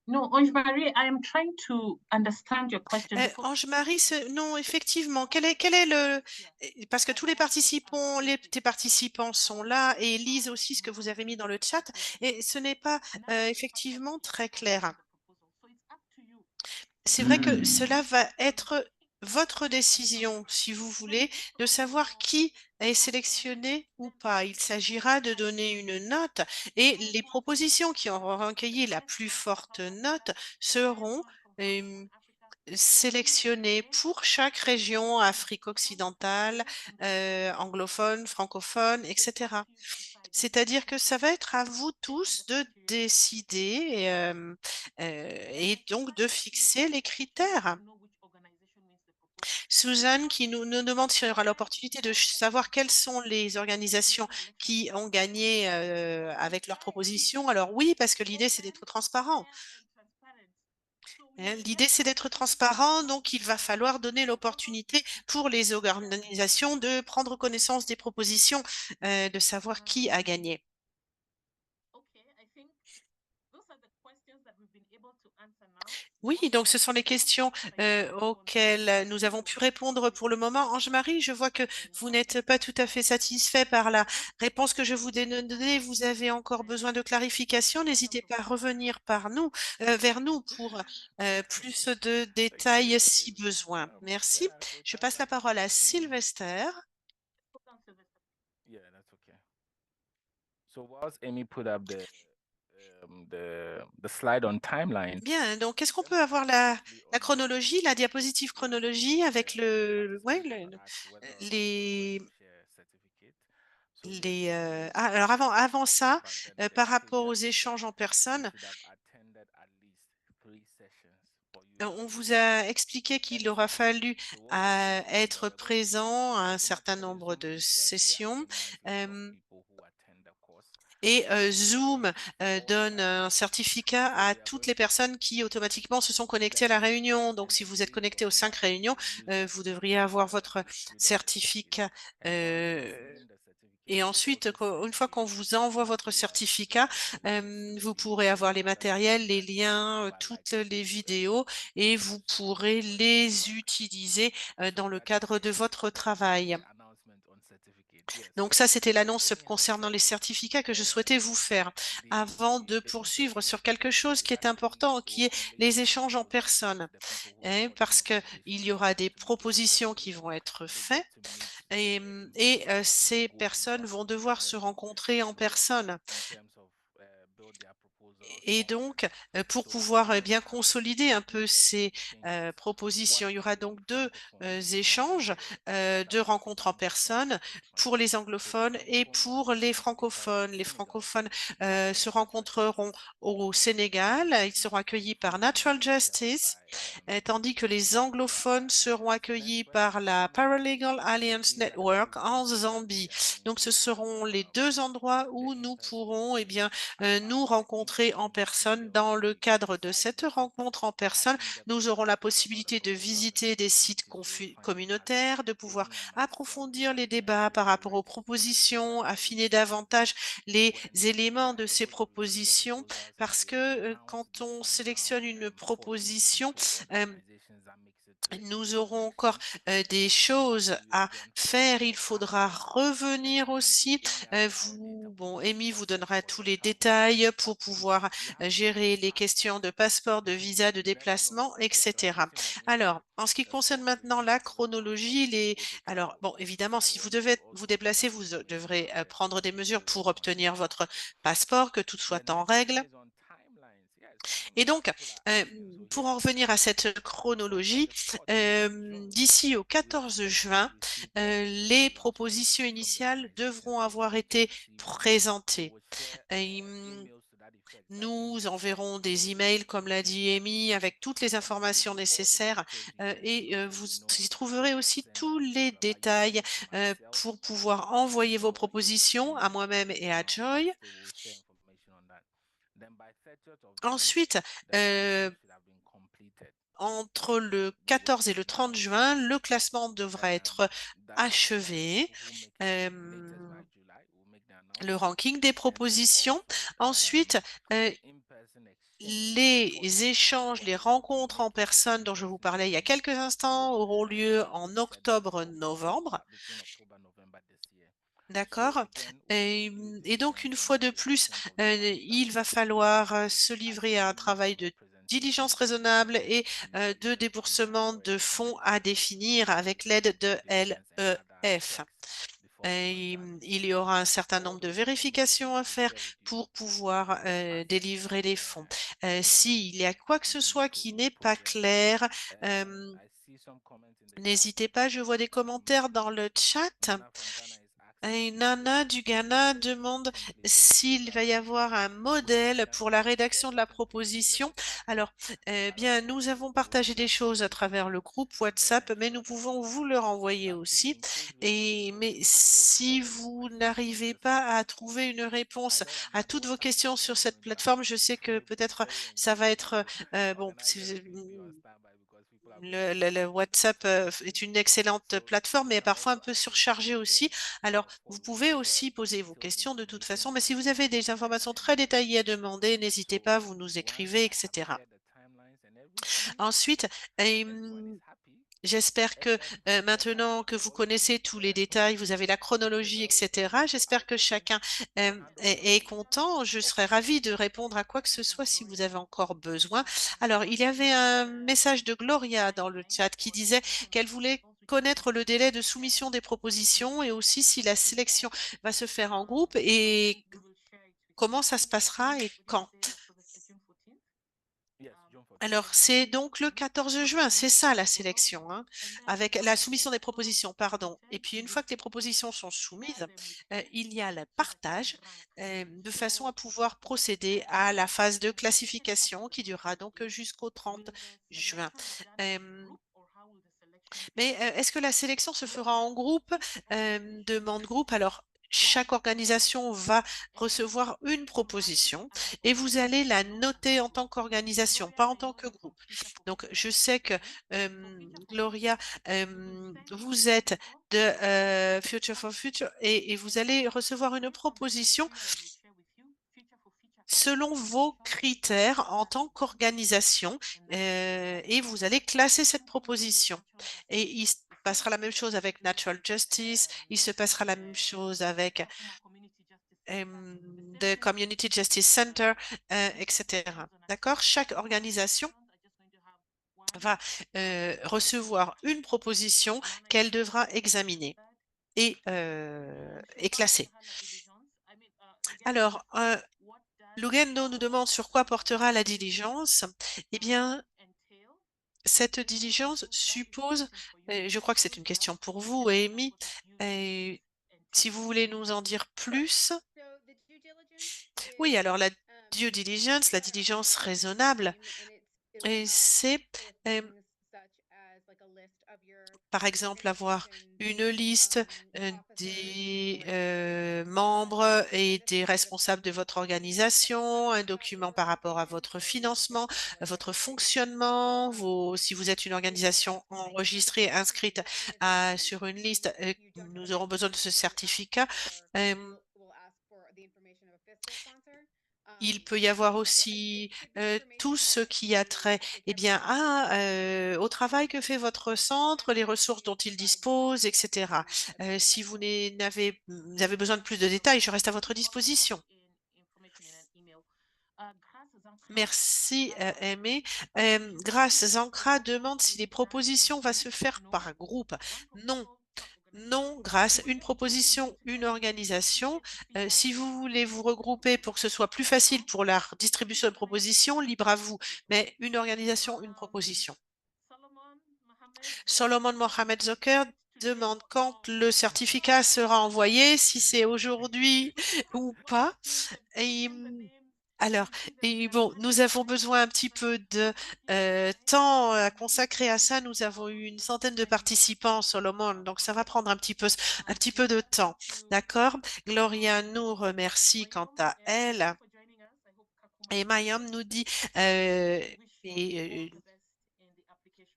No, Ange-Marie, I am trying to understand your question. Ange-Marie, non, effectivement, quel est le... Parce que tous les participants sont là et lisent aussi ce que vous avez mis dans le chat et ce n'est pas effectivement très clair. C'est vrai que cela va être votre décision, si vous voulez, de savoir qui est sélectionné ou pas. Il s'agira de donner une note et les propositions qui auront recueilli la plus forte note seront sélectionnées pour chaque région, Afrique occidentale, anglophone, francophone, etc. C'est-à-dire que ça va être à vous tous de décider et donc de fixer les critères. Suzanne qui nous demande si on aura l'opportunité de savoir quelles sont les organisations qui ont gagné avec leurs propositions. Alors oui, parce que l'idée, c'est d'être transparent. L'idée, c'est d'être transparent, donc il va falloir donner l'opportunité pour les organisations de prendre connaissance des propositions, de savoir qui a gagné. Oui, donc ce sont les questions auxquelles nous avons pu répondre pour le moment. Ange-Marie, je vois que vous n'êtes pas tout à fait satisfait par la réponse que je vous ai donnée. Vous avez encore besoin de clarification. N'hésitez pas à revenir vers nous pour plus de détails si besoin. Merci. Je passe la parole à Sylvester. Yeah, that's okay. So whilst Amy put up the slide on timeline. Bien, donc est-ce qu'on peut avoir la chronologie, la diapositive chronologie avec alors avant ça, par rapport aux échanges en personne, on vous a expliqué qu'il aura fallu être présent à un certain nombre de sessions. Et Zoom donne un certificat à toutes les personnes qui automatiquement se sont connectées à la réunion. Donc, si vous êtes connecté aux 5 réunions, vous devriez avoir votre certificat. Et ensuite, une fois qu'on vous envoie votre certificat, vous pourrez avoir les matériels, les liens, toutes les vidéos et vous pourrez les utiliser dans le cadre de votre travail. Donc ça, c'était l'annonce concernant les certificats que je souhaitais vous faire avant de poursuivre sur quelque chose qui est important, qui est les échanges en personne. Parce qu'il y aura des propositions qui vont être faites et ces personnes vont devoir se rencontrer en personne. Et donc, pour pouvoir bien consolider un peu ces propositions, il y aura donc deux échanges, deux rencontres en personne pour les anglophones et pour les francophones. Les francophones se rencontreront au Sénégal, ils seront accueillis par Natural Justice, tandis que les anglophones seront accueillis par la Paralegal Alliance Network en Zambie. Donc, ce seront les deux endroits où nous pourrons nous rencontrer en personne. Dans le cadre de cette rencontre en personne, nous aurons la possibilité de visiter des sites communautaires, de pouvoir approfondir les débats par rapport aux propositions, affiner davantage les éléments de ces propositions, parce que quand on sélectionne une proposition, nous aurons encore des choses à faire. Il faudra revenir aussi. Amy vous donnera tous les détails pour pouvoir gérer les questions de passeport, de visa, de déplacement, etc. Alors, en ce qui concerne maintenant la chronologie, évidemment, si vous devez vous déplacer, vous devrez prendre des mesures pour obtenir votre passeport, que tout soit en règle. Et donc, pour en revenir à cette chronologie, d'ici au 14 juin, les propositions initiales devront avoir été présentées. Nous enverrons des emails, comme l'a dit Amy, avec toutes les informations nécessaires et vous y trouverez aussi tous les détails pour pouvoir envoyer vos propositions à moi-même et à Joy. Ensuite, entre le 14 et le 30 juin, le classement devra être achevé. Le ranking des propositions. Ensuite, les échanges, les rencontres en personne dont je vous parlais il y a quelques instants auront lieu en octobre-novembre. D'accord. Et donc, une fois de plus, il va falloir se livrer à un travail de diligence raisonnable et de déboursement de fonds à définir avec l'aide de l'EF. Il y aura un certain nombre de vérifications à faire pour pouvoir délivrer les fonds. S'il y a quoi que ce soit qui n'est pas clair, n'hésitez pas, je vois des commentaires dans le chat. Et Nana du Ghana demande s'il va y avoir un modèle pour la rédaction de la proposition. Alors, bien, nous avons partagé des choses à travers le groupe WhatsApp, mais nous pouvons vous le renvoyer aussi. Mais si vous n'arrivez pas à trouver une réponse à toutes vos questions sur cette plateforme, je sais que peut-être ça va être bon. Le WhatsApp est une excellente plateforme, mais parfois un peu surchargée aussi. Alors, vous pouvez aussi poser vos questions de toute façon, mais si vous avez des informations très détaillées à demander, n'hésitez pas, vous nous écrivez, etc. Ensuite, j'espère que maintenant que vous connaissez tous les détails, vous avez la chronologie, etc. J'espère que chacun est content. Je serais ravie de répondre à quoi que ce soit si vous avez encore besoin. Alors, il y avait un message de Gloria dans le chat qui disait qu'elle voulait connaître le délai de soumission des propositions et aussi si la sélection va se faire en groupe et comment ça se passera et quand. Alors, c'est donc le 14 juin, c'est ça la sélection, hein, avec la soumission des propositions, pardon. Et puis, une fois que les propositions sont soumises, il y a le partage de façon à pouvoir procéder à la phase de classification qui durera donc jusqu'au 30 juin. Mais est-ce que la sélection se fera en groupe? Demande groupe. Alors, chaque organisation va recevoir une proposition et vous allez la noter en tant qu'organisation, pas en tant que groupe. Donc, je sais que Gloria, vous êtes de Future for Future et vous allez recevoir une proposition selon vos critères en tant qu'organisation et vous allez classer cette proposition. Et il se passera la même chose avec Natural Justice, il se passera la même chose avec the Community Justice Center, etc. D'accord? Chaque organisation va recevoir une proposition qu'elle devra examiner et classer. Alors, Lugendo nous demande sur quoi portera la diligence. Eh bien, cette diligence suppose, je crois que c'est une question pour vous, Amy, si vous voulez nous en dire plus. Oui, alors la due diligence, la diligence raisonnable, c'est par exemple avoir une liste des membres et des responsables de votre organisation, un document par rapport à votre financement, votre fonctionnement, si vous êtes une organisation enregistrée, inscrite sur une liste, nous aurons besoin de ce certificat. Il peut y avoir aussi tout ce qui a trait bien, au travail que fait votre centre, les ressources dont il dispose, etc. Si vous avez besoin de plus de détails, je reste à votre disposition. Merci, Aimé. Grâce Zankra demande si les propositions vont se faire par groupe. Non. Non, grâce une proposition, une organisation. Si vous voulez vous regrouper pour que ce soit plus facile pour la distribution de propositions, libre à vous. Mais une organisation, une proposition. Solomon Mohamed Zoker demande quand le certificat sera envoyé, si c'est aujourd'hui ou pas. Alors, bon, nous avons besoin un petit peu de temps à consacrer à ça. Nous avons eu une centaine de participants, Solomon, donc ça va prendre un petit peu de temps. D'accord? Gloria nous remercie quant à elle. Et Mayam nous dit,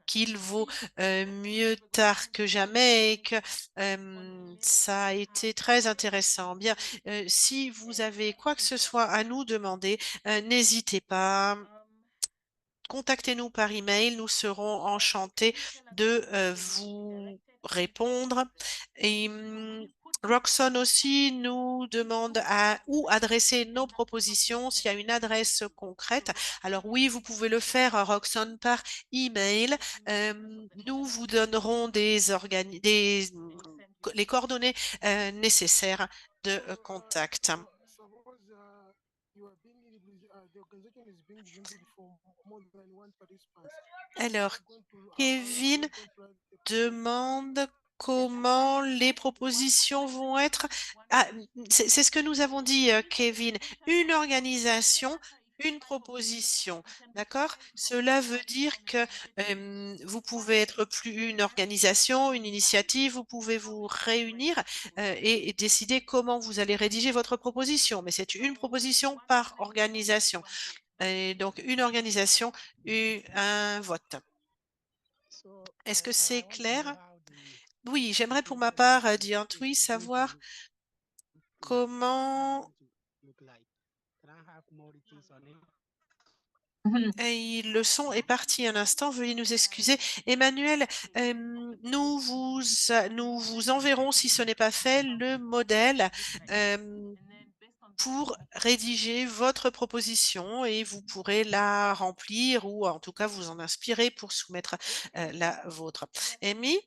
qu'il vaut mieux tard que jamais et que ça a été très intéressant. Bien, si vous avez quoi que ce soit à nous demander, n'hésitez pas. Contactez-nous par email, nous serons enchantés de vous répondre. Et Roxane aussi nous demande à où adresser nos propositions, s'il y a une adresse concrète. Alors oui, vous pouvez le faire, Roxane, par email. Nous vous donnerons les coordonnées nécessaires de contact. Alors, Kevin demande comment les propositions vont être. Ah, c'est ce que nous avons dit, Kevin. Une organisation, une proposition. D'accord? Cela veut dire que vous pouvez être plus une organisation, une initiative, vous pouvez vous réunir et décider comment vous allez rédiger votre proposition. Mais c'est une proposition par organisation. Et donc, une organisation, un vote. Est-ce que c'est clair? Oui, j'aimerais pour ma part, dit Antwi, savoir comment et le son est parti un instant, veuillez nous excuser. Emmanuel, nous vous enverrons, si ce n'est pas fait, le modèle pour rédiger votre proposition et vous pourrez la remplir ou en tout cas vous en inspirer pour soumettre la vôtre. Amy?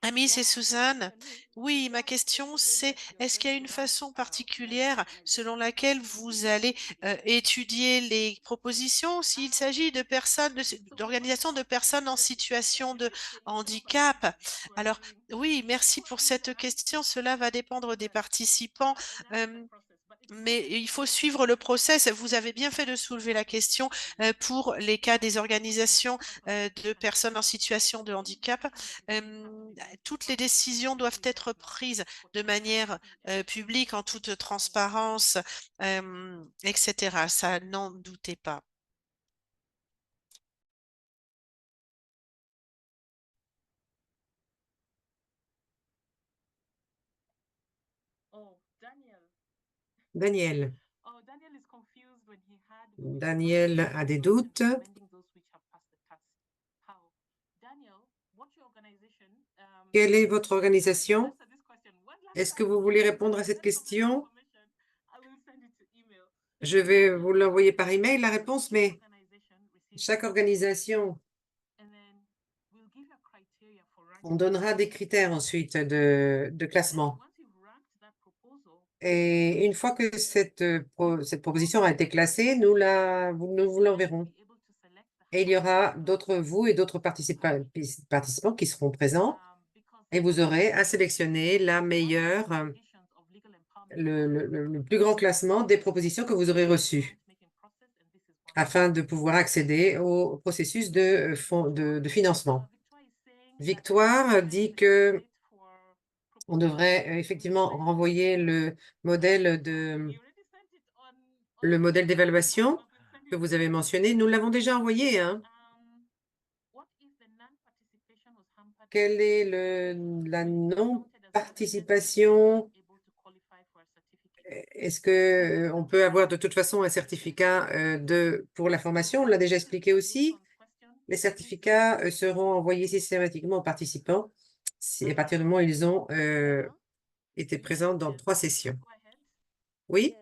Amy, c'est Suzanne. Oui, ma question c'est, est-ce qu'il y a une façon particulière selon laquelle vous allez étudier les propositions s'il s'agit de personnes, d'organisations de personnes en situation de handicap? Alors, oui, merci pour cette question. Cela va dépendre des participants. Mais il faut suivre le process. Vous avez bien fait de soulever la question pour les cas des organisations de personnes en situation de handicap. Toutes les décisions doivent être prises de manière publique, en toute transparence, etc. Ça, n'en doutez pas. Daniel. Daniel a des doutes. Quelle est votre organisation? Est-ce que vous voulez répondre à cette question? Je vais vous l'envoyer par email, la réponse, mais chaque organisation, on donnera des critères ensuite de classement. Et une fois que cette proposition a été classée, nous vous l'enverrons. Et il y aura vous et d'autres participants qui seront présents et vous aurez à sélectionner la meilleure, le plus grand classement des propositions que vous aurez reçues afin de pouvoir accéder au processus de financement. Victoire dit que on devrait effectivement renvoyer le modèle d'évaluation que vous avez mentionné. Nous l'avons déjà envoyé, hein. Quelle est la non-participation? Est-ce qu'on peut avoir de toute façon un certificat pour la formation? On l'a déjà expliqué aussi. Les certificats seront envoyés systématiquement aux participants à partir du moment où ils ont été présents dans 3 sessions. Oui?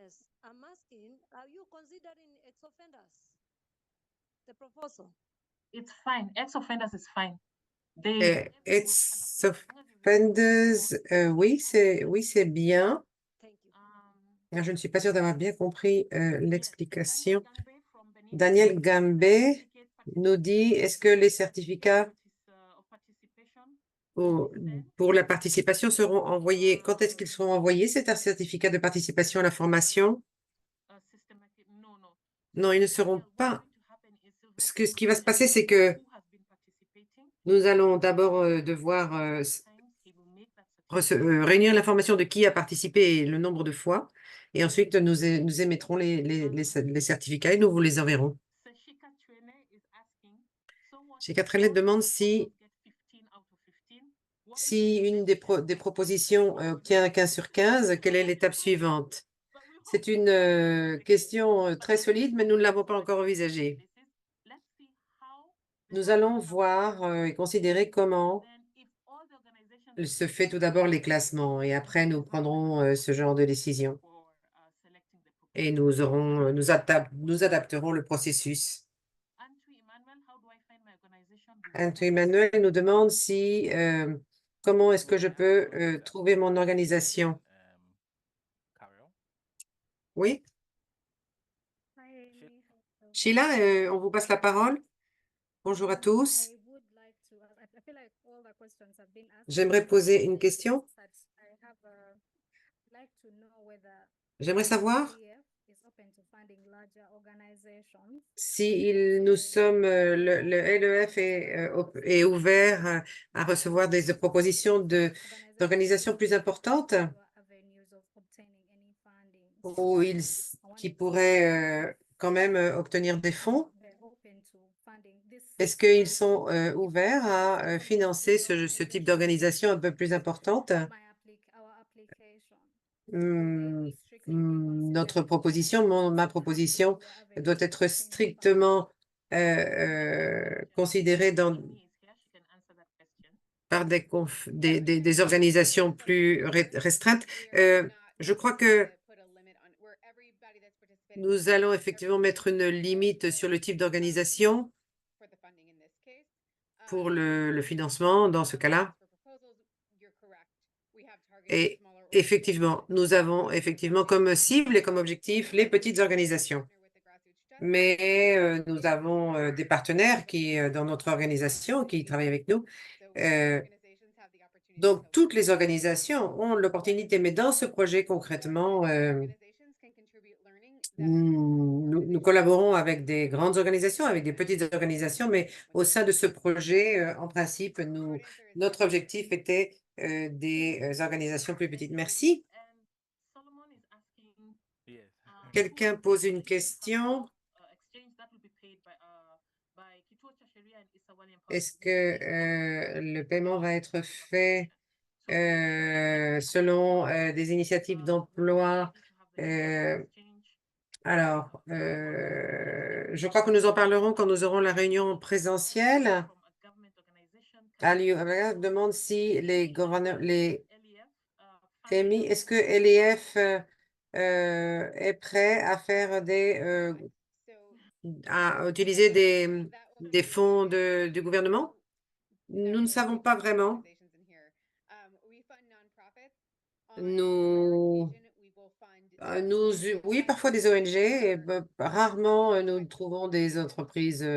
It's fine. Ex-offenders is fine. Ex-offenders, oui, c'est bien. Je ne suis pas sûre d'avoir bien compris l'explication. Daniel Gambé nous dit, est-ce que les certificats pour la participation seront envoyés? Quand est-ce qu'ils seront envoyés? C'est un certificat de participation à la formation? Non, ils ne seront pas. Ce qui va se passer, c'est que nous allons d'abord devoir réunir l'information de qui a participé et le nombre de fois. Et ensuite, nous émettrons les certificats et nous vous les enverrons. Chez Catrellet demande si une des propositions obtient 15 sur 15, quelle est l'étape suivante? C'est une question très solide, mais nous ne l'avons pas encore envisagée. Nous allons voir et considérer comment se fait tout d'abord les classements et après nous prendrons ce genre de décision et nous adapterons le processus. Anto Emmanuel nous demande si comment est-ce que je peux trouver mon organisation? Oui? Sheila, on vous passe la parole. Bonjour à tous. J'aimerais poser une question. J'aimerais savoir si nous sommes, le LEF est ouvert à recevoir des propositions d'organisations plus importantes ou qui pourraient quand même obtenir des fonds. Est-ce qu'ils sont ouverts à financer ce type d'organisation un peu plus importante? Notre proposition, ma proposition doit être strictement considérée par des organisations plus restreintes. Je crois que nous allons effectivement mettre une limite sur le type d'organisation pour le financement dans ce cas-là. Et effectivement, nous avons effectivement comme cible et comme objectif les petites organisations. Mais nous avons des partenaires dans notre organisation qui travaillent avec nous. Donc, toutes les organisations ont l'opportunité, mais dans ce projet concrètement, nous collaborons avec des grandes organisations, avec des petites organisations, mais au sein de ce projet, en principe, notre objectif était des organisations plus petites. Merci. Quelqu'un pose une question. Est-ce que le paiement va être fait selon des initiatives d'emploi? Alors, je crois que nous en parlerons quand nous aurons la réunion présentielle. Ali demande si les EMI, est-ce que LEF est prêt à faire à utiliser des fonds du gouvernement? Nous ne savons pas vraiment. Oui, parfois des ONG, et rarement nous trouvons des entreprises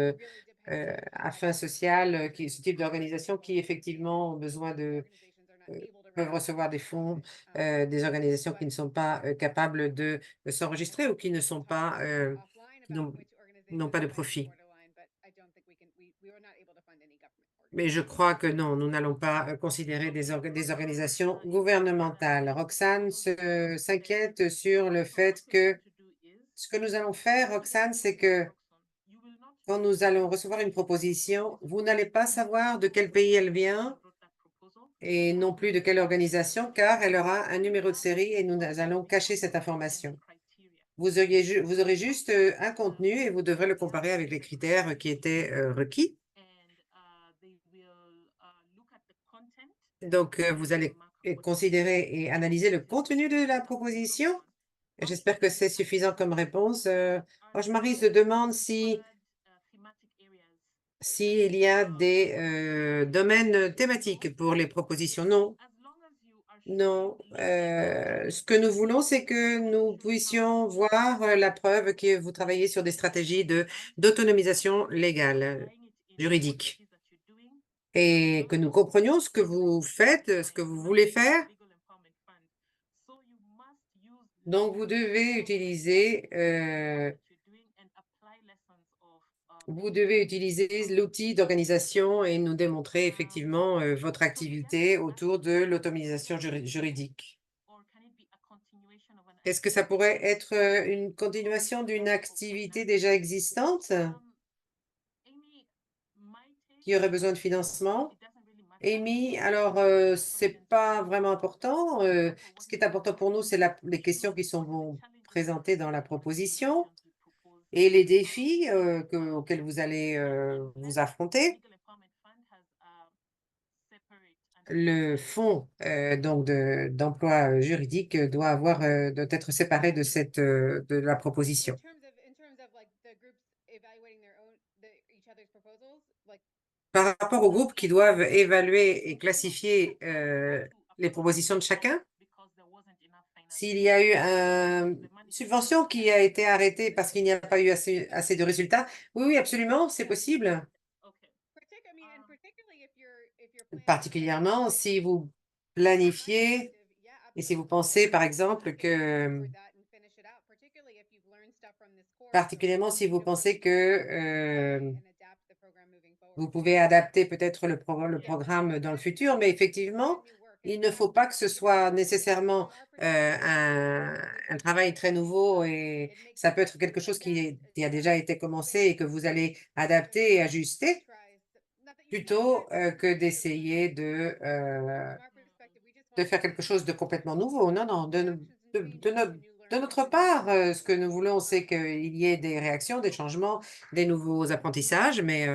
à fin sociale, ce type d'organisation qui effectivement ont besoin peuvent recevoir des fonds, des organisations qui ne sont pas capables de s'enregistrer ou qui ne sont pas, n'ont pas de profit. Mais je crois que non, nous n'allons pas considérer des organisations gouvernementales. Roxane s'inquiète sur le fait que ce que nous allons faire, Roxane, c'est que quand nous allons recevoir une proposition, vous n'allez pas savoir de quel pays elle vient et non plus de quelle organisation, car elle aura un numéro de série et nous allons cacher cette information. Vous aurez juste un contenu et vous devrez le comparer avec les critères qui étaient requis. Donc, vous allez considérer et analyser le contenu de la proposition. J'espère que c'est suffisant comme réponse. Roche-Marie se demande s'il y a des domaines thématiques pour les propositions. Non. Non. Ce que nous voulons, c'est que nous puissions voir la preuve que vous travaillez sur des stratégies d'autonomisation légale, juridique. Et que nous comprenions ce que vous faites, ce que vous voulez faire. Donc, vous devez utiliser l'outil d'organisation et nous démontrer effectivement votre activité autour de l'autonomisation juridique. Est-ce que ça pourrait être une continuation d'une activité déjà existante? qui auraient besoin de financement? Amy, alors, c'est pas vraiment important. Ce qui est important pour nous, c'est les questions qui sont présentées dans la proposition et les défis auxquels vous allez vous affronter. Le fonds donc d'emploi juridique doit être séparé de de la proposition. Par rapport aux groupes qui doivent évaluer et classifier les propositions de chacun, s'il y a eu une subvention qui a été arrêtée parce qu'il n'y a pas eu assez de résultats, oui, absolument, c'est possible. Particulièrement si vous planifiez et si vous pensez, par exemple, que vous pouvez adapter peut-être le programme dans le futur, mais effectivement, il ne faut pas que ce soit nécessairement un travail très nouveau et ça peut être quelque chose qui a déjà été commencé et que vous allez adapter et ajuster plutôt que d'essayer de faire quelque chose de complètement nouveau. Non, non, de notre part, ce que nous voulons, c'est qu'il y ait des réactions, des changements, des nouveaux apprentissages, mais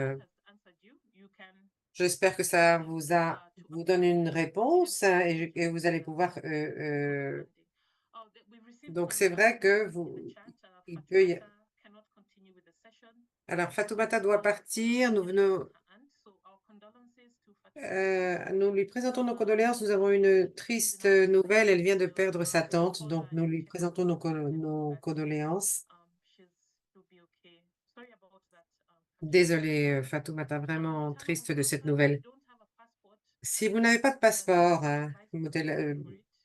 j'espère que ça vous donne une réponse et vous allez pouvoir. Donc, c'est vrai que il peut y. Alors, Fatoumata doit partir. Nous lui présentons nos condoléances. Nous avons une triste nouvelle. Elle vient de perdre sa tante, donc nous lui présentons nos condoléances. Désolée, Fatoumata, vraiment triste de cette nouvelle. Si vous n'avez pas de passeport,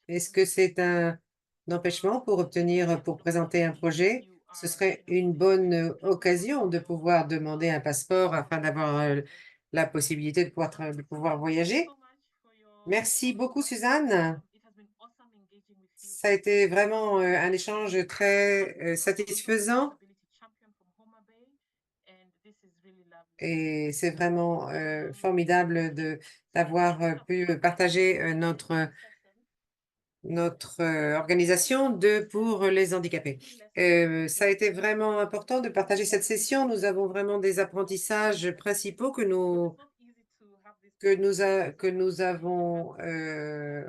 est-ce que c'est un empêchement pour présenter un projet? Ce serait une bonne occasion de pouvoir demander un passeport afin d'avoir la possibilité de pouvoir voyager. Merci beaucoup, Suzanne. Ça a été vraiment un échange très satisfaisant. Et c'est vraiment formidable d'avoir pu partager notre organisation pour les handicapés. Ça a été vraiment important de partager cette session. Nous avons vraiment des apprentissages principaux que nous avons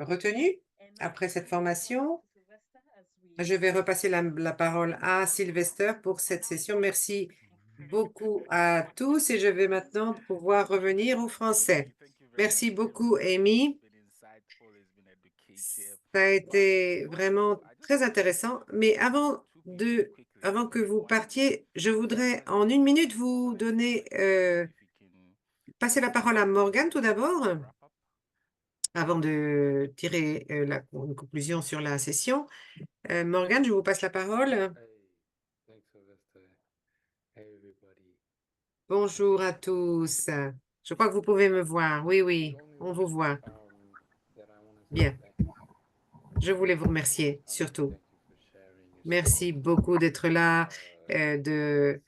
retenus après cette formation. Je vais repasser la parole à Sylvester pour cette session. Merci beaucoup à tous et je vais maintenant pouvoir revenir au français. Merci beaucoup, Amy. Ça a été vraiment très intéressant. Mais avant que vous partiez, je voudrais en une minute vous donner, passer la parole à Morgane tout d'abord, avant de tirer une conclusion sur la session. Morgane, je vous passe la parole. Bonjour à tous. Je crois que vous pouvez me voir. Oui, oui, on vous voit. Bien. Je voulais vous remercier, surtout. Merci beaucoup d'être là, de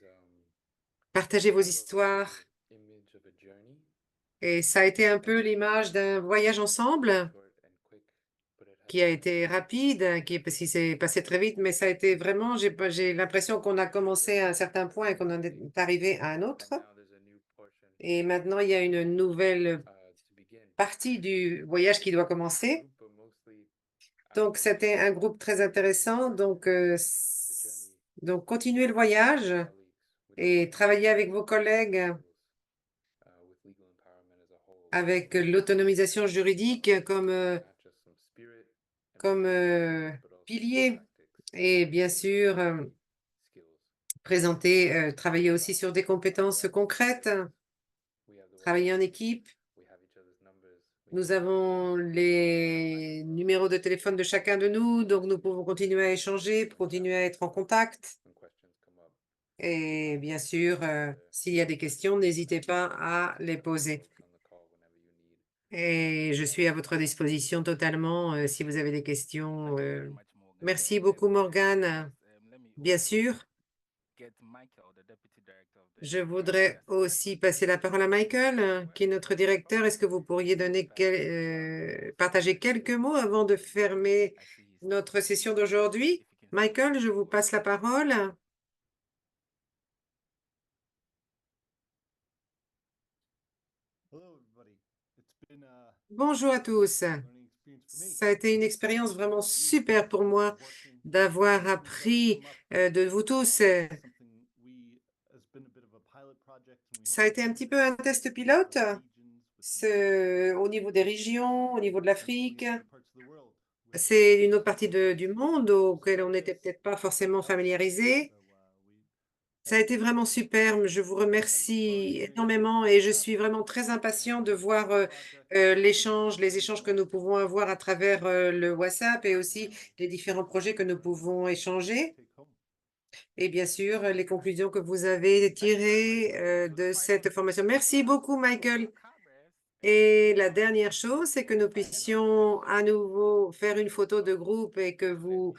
partager vos histoires. Et ça a été un peu l'image d'un voyage ensemble qui a été rapide, parce qu'il s'est passé très vite, mais ça a été vraiment, j'ai l'impression qu'on a commencé à un certain point et qu'on en est arrivé à un autre. Et maintenant, il y a une nouvelle partie du voyage qui doit commencer. Donc, c'était un groupe très intéressant. Donc, continuez le voyage et travaillez avec vos collègues avec l'autonomisation juridique comme pilier. Et bien sûr, travailler aussi sur des compétences concrètes, travailler en équipe. Nous avons les numéros de téléphone de chacun de nous, donc nous pouvons continuer à échanger, continuer à être en contact. Et bien sûr, s'il y a des questions, n'hésitez pas à les poser. Et je suis à votre disposition totalement si vous avez des questions. Merci beaucoup, Morgane. Bien sûr. Je voudrais aussi passer la parole à Michael, qui est notre directeur. Est-ce que vous pourriez partager quelques mots avant de fermer notre session d'aujourd'hui? Michael, je vous passe la parole. Bonjour à tous. Ça a été une expérience vraiment super pour moi d'avoir appris de vous tous. Ça a été un petit peu un test pilote au niveau des régions, au niveau de l'Afrique. C'est une autre partie du monde auquel on n'était peut-être pas forcément familiarisé. Ça a été vraiment superbe. Je vous remercie énormément et je suis vraiment très impatient de voir les échanges que nous pouvons avoir à travers le WhatsApp et aussi les différents projets que nous pouvons échanger. Et bien sûr, les conclusions que vous avez tirées de cette formation. Merci beaucoup, Michael. Et la dernière chose, c'est que nous puissions à nouveau faire une photo de groupe et que vous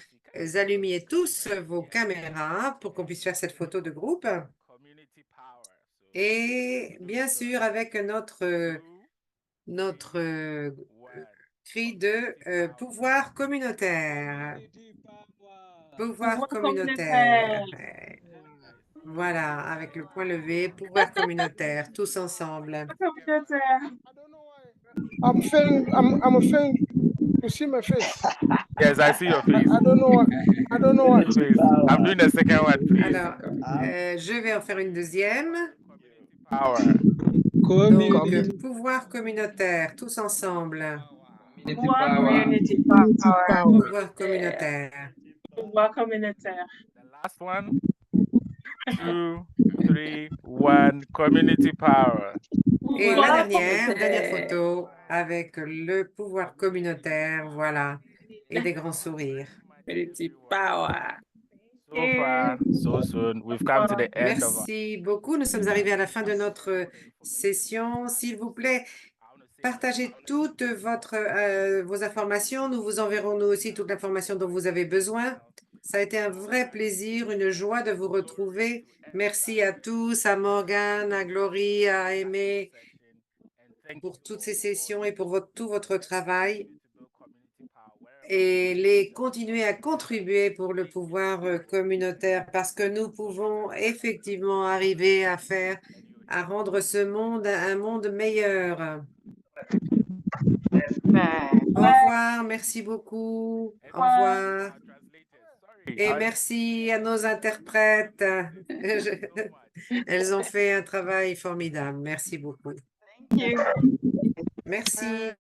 allumiez tous vos caméras pour qu'on puisse faire cette photo de groupe. Et bien sûr, avec notre cri de pouvoir communautaire. Pouvoir communautaire. Voilà, avec le point levé, pouvoir communautaire, tous ensemble. I'm ashamed to see my face. Yes, I see your face. I don't know why. Please, I'm doing the second one, please. Alors, je vais en faire une deuxième. Power. Donc, pouvoir communautaire, tous ensemble. Pouvoir community power. Pouvoir communautaire. Pouvoir communautaire. The last one. 2, 3, 1. Community power. Et la dernière photo avec le pouvoir communautaire, voilà, et des grands sourires. Community power. So far, so soon. We've come to the end of Merci beaucoup. Nous sommes arrivés à la fin de notre session. S'il vous plaît, partagez toutes vos informations. Nous vous enverrons nous aussi toute l'information dont vous avez besoin. Ça a été un vrai plaisir, une joie de vous retrouver. Merci à tous, à Morgane, à Glory, à Aimé, pour toutes ces sessions et pour tout votre travail. Et continuer à contribuer pour le pouvoir communautaire parce que nous pouvons effectivement arriver à rendre ce monde un monde meilleur. Au revoir, merci beaucoup. Au revoir. Et merci à nos interprètes. Elles ont fait un travail formidable. Merci beaucoup. Merci.